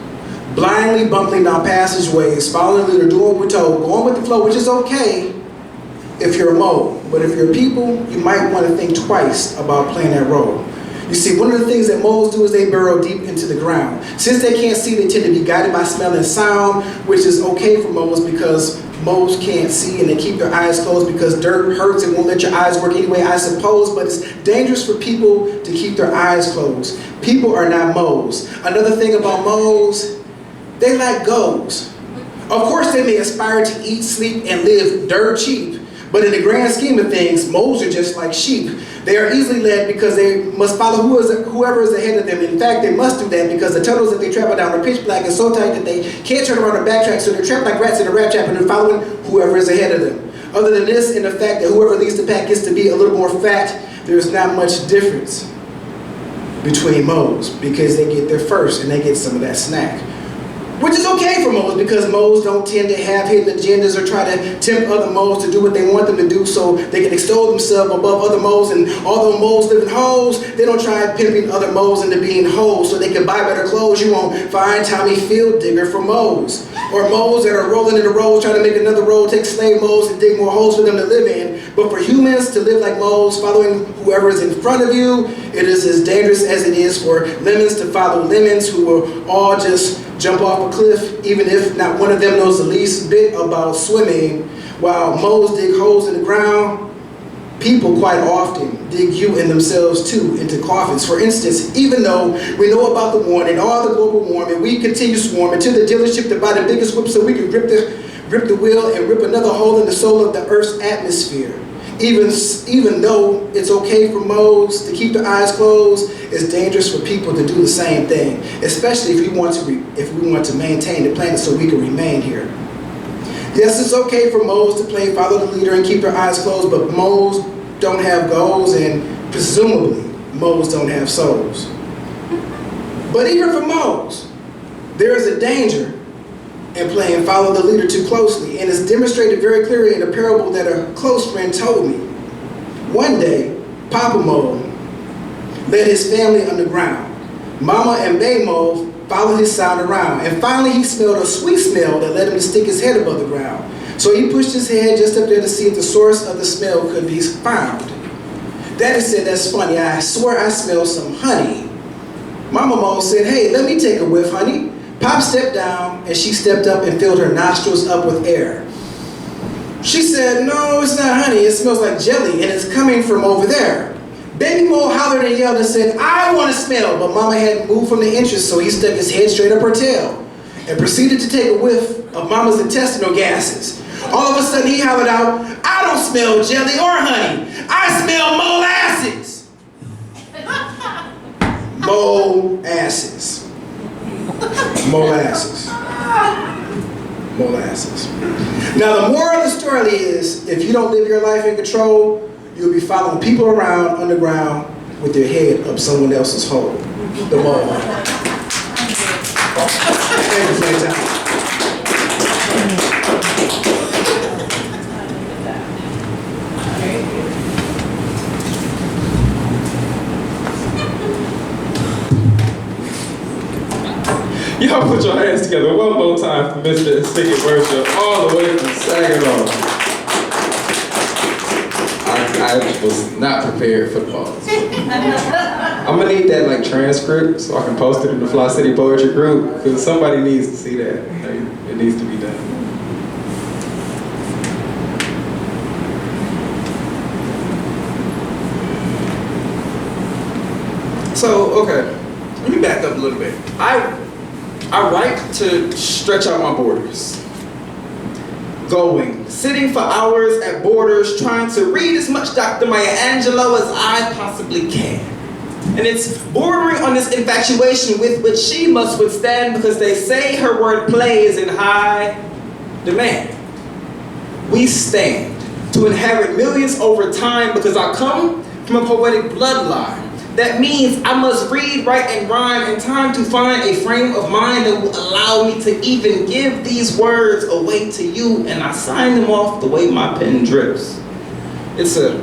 blindly bumping down passageways, following the leader, doing what we're told, going with the flow, which is okay if you're a mole. But if you're a people, you might want to think twice about playing that role. You see, one of the things that moles do is they burrow deep into the ground. Since they can't see, they tend to be guided by smell and sound, which is okay for moles because moles can't see and they keep their eyes closed because dirt hurts and won't let your eyes work anyway, I suppose, but it's dangerous for people to keep their eyes closed. People are not moles. Another thing about moles, they like goals. Of course they may aspire to eat, sleep, and live dirt cheap, But in the grand scheme of things, moles are just like sheep. They are easily led because they must follow whoever is ahead of them. In fact, they must do that because the tunnels that they travel down are pitch black and so tight that they can't turn around or backtrack, so they're trapped like rats in a rat trap and they're following whoever is ahead of them. Other than this, and the fact that whoever leads the pack gets to be a little more fat, there's not much difference between moles because they get there first and they get some of that snack. Which is okay for moles because moles don't tend to have hidden agendas or try to tempt other moles to do what they want them to do so they can extol themselves above other moles. And although moles live in holes, they don't try pimping other moles into being holes so they can buy better clothes. You won't find Tommy Fieldigger for moles. Or moles that are rolling in the road trying to make another road, take slave moles and dig more holes for them to live in. But for humans to live like moles, following whoever is in front of you, it is as dangerous as it is for lemons to follow lemons who will all just jump off a cliff, even if not one of them knows the least bit about swimming. While moles dig holes in the ground, people quite often dig you and themselves too into coffins. For instance, even though we know about the warning, all the global warming, we continue swarming to the dealership to buy the biggest whip so we can grip the wheel and rip another hole in the soul of the Earth's atmosphere. Even though it's okay for moles to keep their eyes closed, it's dangerous for people to do the same thing, especially if we want to maintain the planet so we can remain here. Yes, it's okay for moles to play follow the leader and keep their eyes closed, but moles don't have goals and presumably moles don't have souls. But even for moles, there is a danger in playing follow the leader too closely, and it's demonstrated very clearly in a parable that a close friend told me. One day, Papa Mole led his family underground. Mama and Bay Mole followed his sound around, and finally he smelled a sweet smell that led him to stick his head above the ground. So he pushed his head just up there to see if the source of the smell could be found. Daddy said, "That's funny, I swear I smell some honey." Mama Mole said, "Hey, let me take a whiff, honey." Pop stepped down and she stepped up and filled her nostrils up with air. She said, "No, it's not honey, it smells like jelly and it's coming from over there." Baby Mole hollered and yelled and said, "I want to smell," but Mama hadn't moved from the entrance, so he stuck his head straight up her tail and proceeded to take a whiff of Mama's intestinal gases. All of a sudden he hollered out, "I don't smell jelly or honey, I smell molasses." Molasses. Molasses. Molasses. Now the moral of the story is, if you don't live your life in control, you'll be following people around underground with their head up someone else's hole. The mole. Thank you for your time. Y'all put your hands together one more time for Mr. Singing Worship all the way from Saginaw. I was not prepared for the pause. I'm gonna need that like transcript so I can post it in the Fly City Poetry Group because somebody needs to see that. It needs to be done. So, okay, let me back up a little bit. I like to stretch out my borders. Going, sitting for hours at Borders, trying to read as much Dr. Maya Angelou as I possibly can. And it's bordering on this infatuation with which she must withstand because they say her wordplay is in high demand. We stand to inherit millions over time because I come from a poetic bloodline. That means I must read, write, and rhyme in time to find a frame of mind that will allow me to even give these words away to you, and I sign them off the way my pen drips. It's a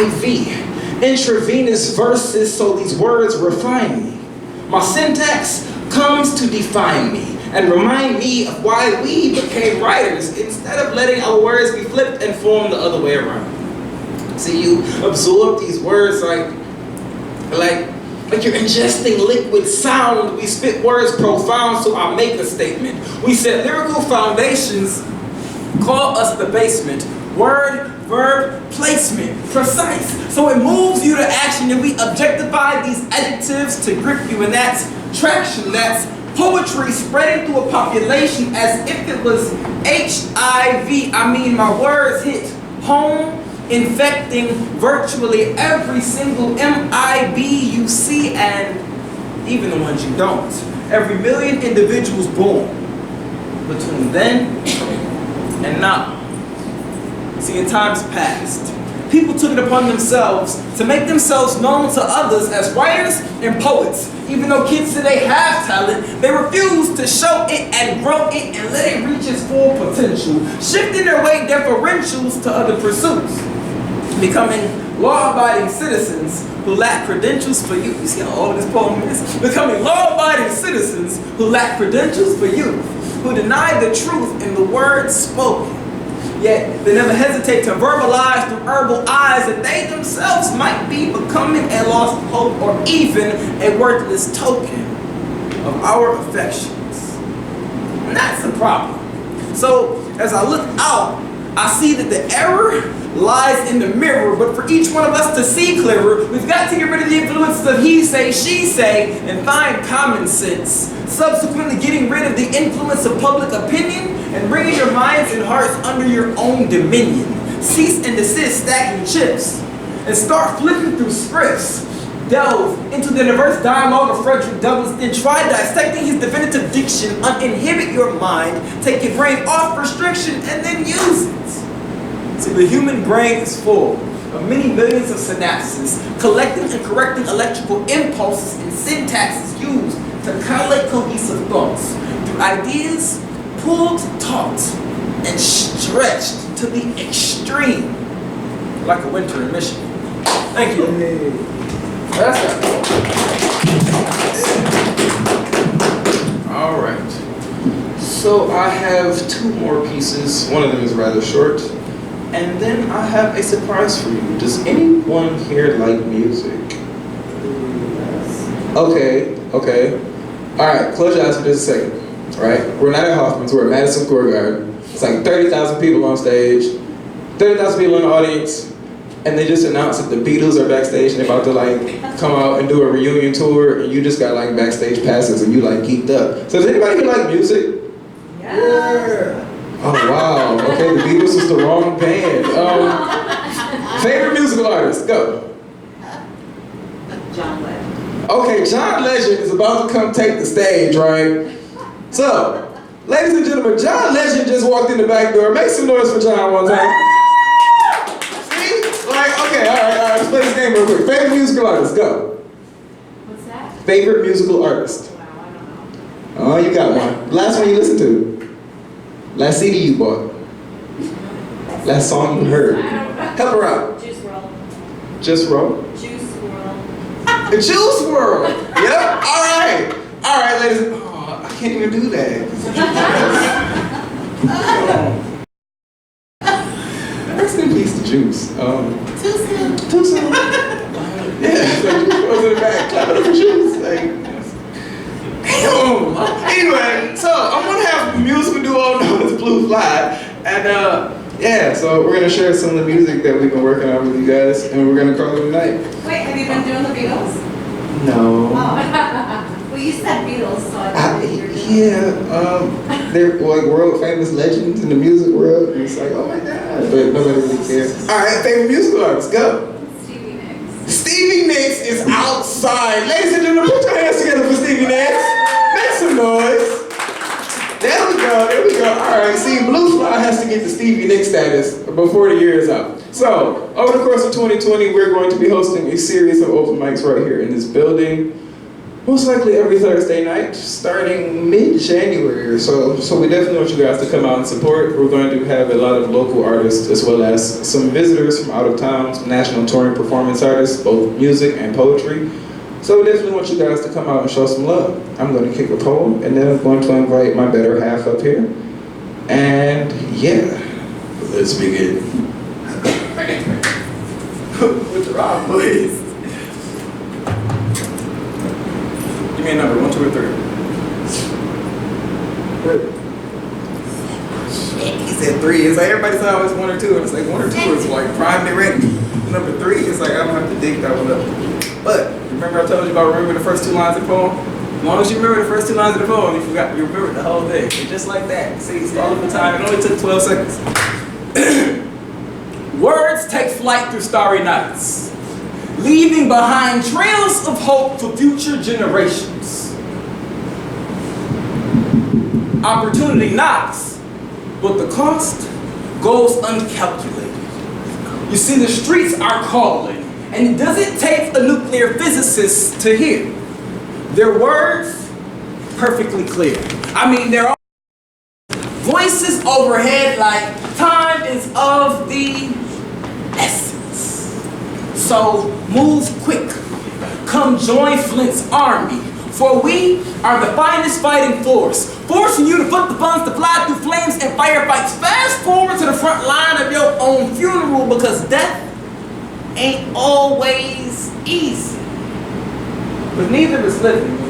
IV, intravenous verses, so these words refine me. My syntax comes to define me and remind me of why we became writers instead of letting our words be flipped and formed the other way around. See, you absorb these words like you're ingesting liquid sound. We spit words profound, so I make a statement. We set lyrical foundations, call us the basement. Word, verb, placement, precise. So it moves you to action and we objectify these adjectives to grip you, and that's traction. That's poetry spreading through a population as if it was HIV. I mean, my words hit home, infecting virtually every single MIB you see and even the ones you don't. Every million individuals born between then and now. See, in times past, people took it upon themselves to make themselves known to others as writers and poets. Even though kids today have talent, they refuse to show it and grow it and let it reach its full potential, shifting their weight deferentials to other pursuits, becoming law-abiding citizens who lack credentials for youth. You see how old this poem is? Becoming law-abiding citizens who lack credentials for youth, who deny the truth in the words spoken. Yet they never hesitate to verbalize through herbal eyes that they themselves might be becoming a lost hope or even a worthless token of our affections. And that's the problem. So as I look out, I see that the error lies in the mirror, but for each one of us to see clearer, we've got to get rid of the influences of he say, she say, and find common sense. Subsequently getting rid of the influence of public opinion and bringing your minds and hearts under your own dominion. Cease and desist stacking chips and start flipping through scripts. Delve into the diverse dialogue of Frederick Douglass, then try dissecting his definitive diction. Uninhibit your mind, take your brain off restriction, and then use it. See, the human brain is full of many millions of synapses, collecting and correcting electrical impulses and syntaxes used to collate cohesive thoughts through ideas pulled, taught, and stretched to the extreme, like a winter in Michigan. Thank you. That's that. All right. So I have two more pieces. One of them is rather short. And then I have a surprise for you. Does anyone here like music? Okay. All right, close your eyes for just a second. All right, we're not at Hoffman's, we're at Madison Square Garden. It's like 30,000 people on stage, 30,000 people in the audience, and they just announced that the Beatles are backstage and they're about to like come out and do a reunion tour, and you just got like backstage passes and you like geeked up. So does anybody here like music? Yeah. Oh wow, okay, the Beatles is the wrong band. Favorite musical artist, go. John Legend. Okay, John Legend is about to come take the stage, right? So, ladies and gentlemen, John Legend just walked in the back door. Make some noise for John one time. See? Like, okay, all right, let's play this game real quick. Favorite musical artist, go. What's that? Favorite musical artist. Wow, I don't know. Oh, you got one. Last one you listened to. Last CD you bought. Last song you heard. Help her out. Juice WRLD. Just roll. Juice WRLD. The Juice WRLD. Yep. All right, ladies. Oh, I can't even do that. Rest in peace to Juice. Too soon. Yeah, so Juice was in the back clapping for Juice. Like, damn. Anyway, so I'm gonna have a musical duo known as Blue Fly, and yeah, so we're gonna share some of the music that we've been working on with you guys, and we're gonna call it a night. Wait, have you been doing the Beatles? No. Oh. Well, you said Beatles, so I think you're doing they're like world famous legends in the music world, and it's like, oh my god, but nobody really cares. All right, favorite musical artist, go. Stevie Nicks. Stevie Nicks is outside. Ladies and gentlemen, put your hands together for Stevie Nicks. Make some noise. There we go. All right, see, Blue Fly has to get the Stevie Nicks status before the year is out. So, over the course of 2020, we're going to be hosting a series of open mics right here in this building. Most likely every Thursday night, starting mid-January or so. So we definitely want you guys to come out and support. We're going to have a lot of local artists as well as some visitors from out of town, some national touring performance artists, both music and poetry. So we definitely want you guys to come out and show some love. I'm going to kick a poem, and then I'm going to invite my better half up here. And yeah, let's begin. With the rock, please. Give me a number, 1, 2, or 3. Shit, he said 3. It's like everybody said always 1 or 2, and it's like 1 or 2 is like primed and ready. Number 3 is like I don't have to dig that one up. But remember I told you about remembering the first 2 lines of the poem? As long as you remember the first 2 lines of the poem, you remember the whole thing. And just like that. See, it's all of the time. It only took 12 seconds. Words take flight through starry nights, leaving behind trails of hope for future generations. Opportunity knocks, but the cost goes uncalculated. You see, the streets are calling, and it doesn't take a nuclear physicist to hear their words perfectly clear. I mean, there are voices overhead like time is of the essence. So move quick. Come join Flint's army, for we are the finest fighting force, forcing you to put the guns to fly through flames and firefights. Fast forward to the front line of your own funeral, because death ain't always easy. But neither is living.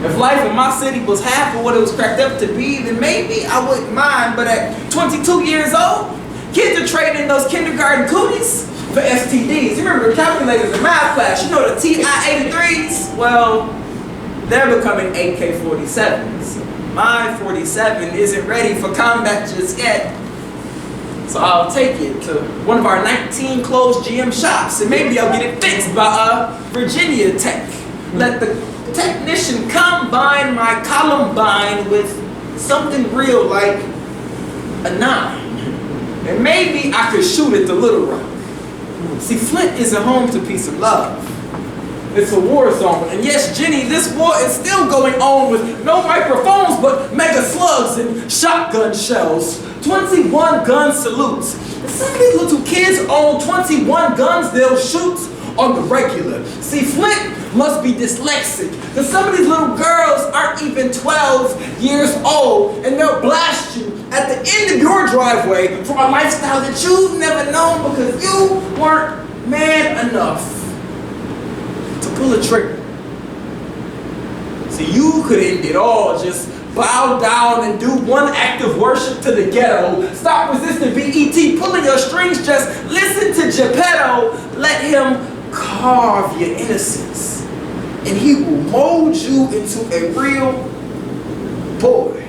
If life in my city was half of what it was cracked up to be, then maybe I wouldn't mind. But at 22 years old, kids are trading those kindergarten cooties for STDs. You remember the calculators in math class? You know the TI-83s? Well, they're becoming AK-47s. My 47 isn't ready for combat just yet. So I'll take it to one of our 19 closed GM shops, and maybe I'll get it fixed by Virginia Tech. Let the technician combine my Columbine with something real like a 9. And maybe I could shoot at the Little Rock. See, Flint isn't home to peace and love. It's a war zone. And yes, Jenny, this war is still going on with no microphones but mega slugs and shotgun shells. 21 gun salutes. If some of these little kids own 21 guns, they'll shoot on the regular. See, Flint must be dyslexic, because some of these little girls aren't even 12 years old, and they'll blast you at the end of your driveway for a lifestyle that you've never known because you weren't man enough to pull a trigger. See, you could end it all, just bow down and do one act of worship to the ghetto. Stop resisting BET pulling your strings, just listen to Geppetto. Let him carve your innocence, and he will mold you into a real boy.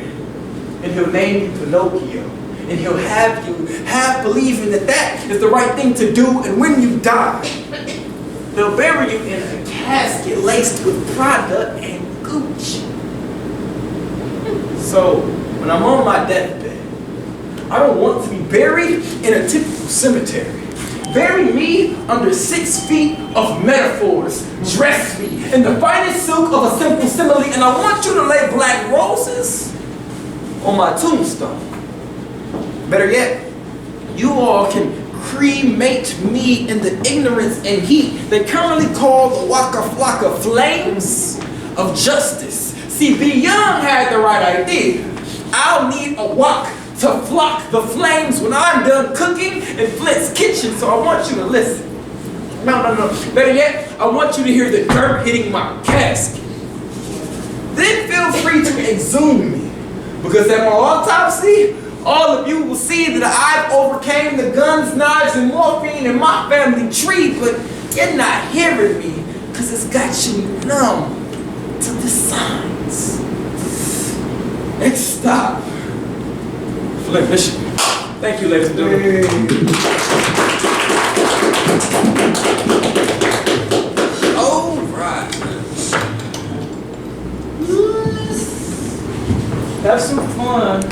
And he'll name you Pinocchio, and he'll have you half believing that that is the right thing to do. And when you die, they'll bury you in a casket laced with Prada and Gucci. So when I'm on my deathbed, I don't want to be buried in a typical cemetery. Bury me under 6 feet of metaphors. Dress me in the finest silk of a simple simile, and I want you to lay black roses on my tombstone. Better yet, you all can cremate me in the ignorance and heat they currently call the Waka Flocka flames of justice. See, B. Young had the right idea. I'll need a wok to flock the flames when I'm done cooking in Flint's kitchen, so I want you to listen. No. Better yet, I want you to hear the dirt hitting my casket. Then feel free to exhume me, because at my autopsy, all of you will see that I've overcame the guns, knives, and morphine in my family tree, but you're not hearing me, because it's got you numb to the signs. Next stop, Flint, Michigan. Thank you, ladies and gentlemen. All right. Have some fun.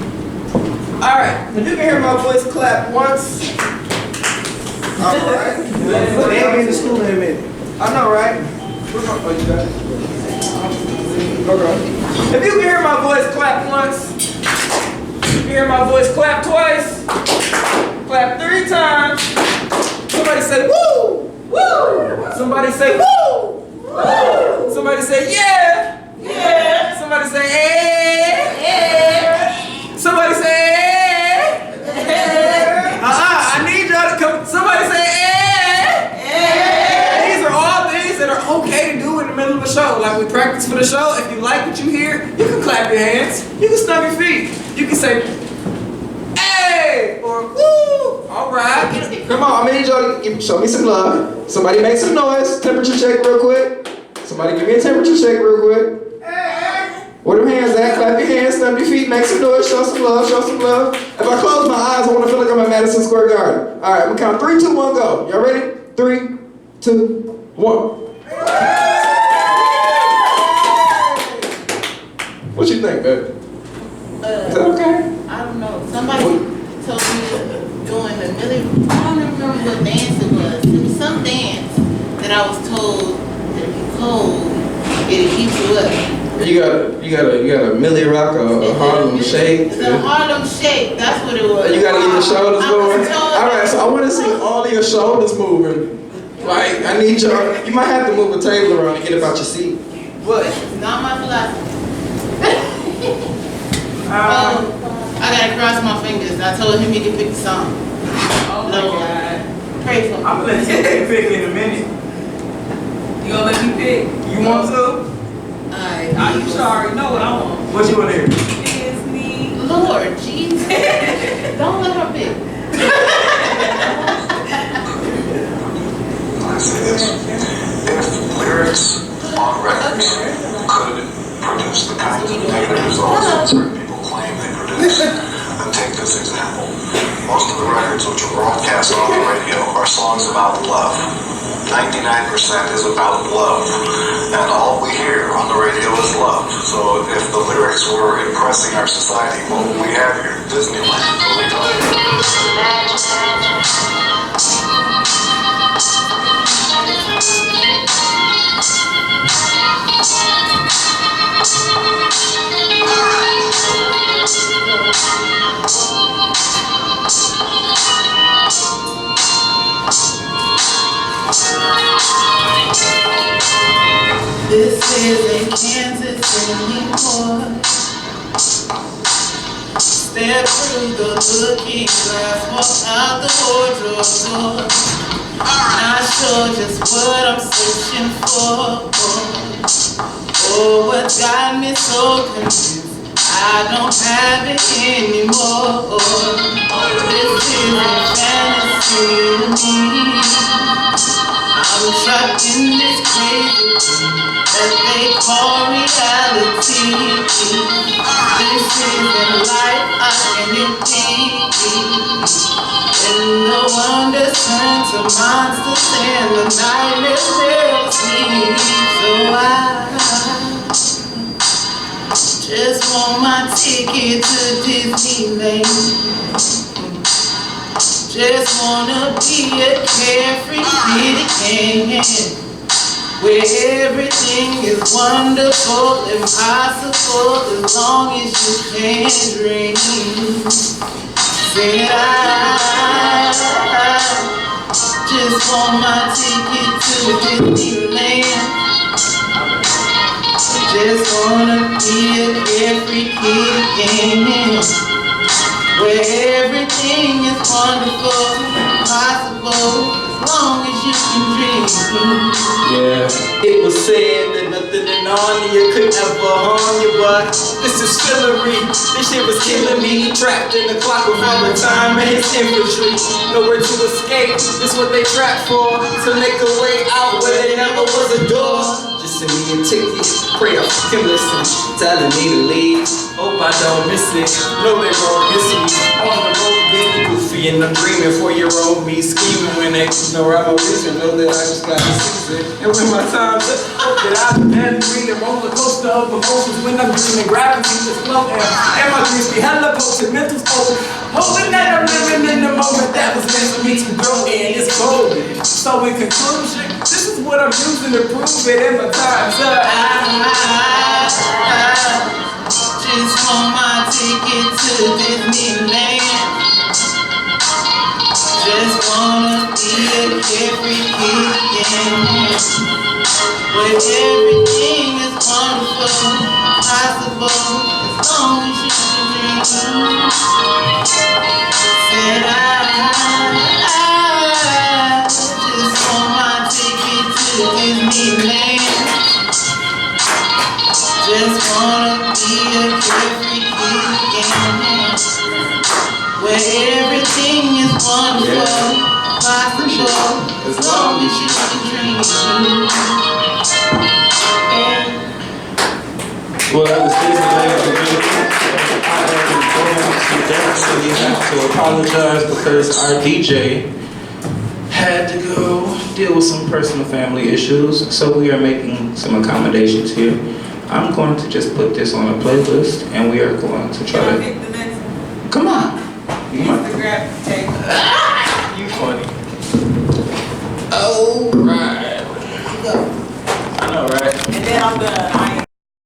All right. If you can hear my voice clap once. All right. They'll be in the school in a minute. I know, right? Oh, you got it. Okay. If you can hear my voice clap once, if you hear my voice clap twice, clap 3 times. Somebody say woo, woo. Somebody say woo, woo. Somebody say yeah, yeah. Somebody say eh. Somebody say eh. I need y'all to come. Somebody say eh. These are all things that are okay to do in the middle of a show. Like we practice for the show. If you like what you hear, you can clap your hands. You can stomp your feet. You can say hey or woo. All right. Come on, I need y'all to show me some love. Somebody make some noise. Temperature check real quick. Somebody give me a temperature check real quick. Where them hands at? Clap your hands, stamp your feet, make some noise, show some love, show some love. If I close my eyes, I want to feel like I'm at Madison Square Garden. All right, we'll count 3, 2, 1, go. Y'all ready? 3, 2, 1. What you think, baby? Is that okay? I don't know. Somebody told me doing a million. I don't remember what dance it was. It was some dance that I was told that if you cold, it'll keep you up. You got a Millie Rock or a Harlem Shake. It's a Harlem Shake. That's what it was. You gotta get your shoulders going. All Right, so I want to see all of your shoulders moving. Like, I need y'all. You might have to move a table around to get about your seat. What? It's not my philosophy. I gotta cross my fingers. I told him he could pick the song. Oh my God. Pray for me. I'm gonna let you pick in a minute. You gonna let me pick? You want to? You should already know what I want. What you want to hear? Disney. Lord Jesus. Don't let her pick. I say this. If lyrics on records could produce the kinds of negative results that certain people claim they produce, then take this example. Most of the records which are broadcast on the radio are songs about love. 99% is about love, and all we hear on the radio is love. So if the lyrics were impressing our society, what would we have here? Disneyland, believe This is a Kansas anymore. Step through the looking glass, walk out the wardrobe door. Not sure just what I'm searching for. Oh, what got me so confused? I don't have it anymore. This is a fantasy to me. I'm trapped in this crazy thing that they call reality. This isn't life I can be. And the wonders turn to monsters and the nightmares never sleep. So I just want my ticket to Disneyland. Just wanna be a carefree kitty cat, where everything is wonderful, impossible, as long as you can dream. Said I just want my ticket to Disneyland. Just wanna be a carefree kitty cat, where everything is wonderful, possible, as long as you can dream. Yeah, it was said that nothing in Narnia could ever harm you, but this is fillery. This shit was killing me, trapped in the clock of all the time and his infantry. Nowhere to escape, this what they trapped for, to make a way out where there never was a door. Just send me a ticket, pray I can listen, telling me to leave. Hope I don't miss it, know they won't miss me. On the road getting goofy and I'm dreaming 4-year-old me scheming when they know I'm a vision. Know that I just got to seize it. And when my time's up, hope that I've been reading roller coaster of emotions when I'm dreaming gravity is floating. And my dreams be hella potent, mental spoken. Hoping that I'm living in the moment that was meant for me to grow in. It's golden. So in conclusion, this is what I'm using to prove it in my time's up. Just want my ticket to Disneyland. Just wanna be a carefree kid, where everything is wonderful, possible, as long as you can dream. Said I just want my ticket to Disneyland. Just wanna be a carefree kid, where everything is wonderful, possible, as long as you can dream. Well, as Disneyland begins, I am going to definitely have to apologize because our DJ had to go deal with some personal family issues, so we are making some accommodations here. I'm going to just put this on a playlist, and we are going to try to. Pick the next one. Come on. Instagram,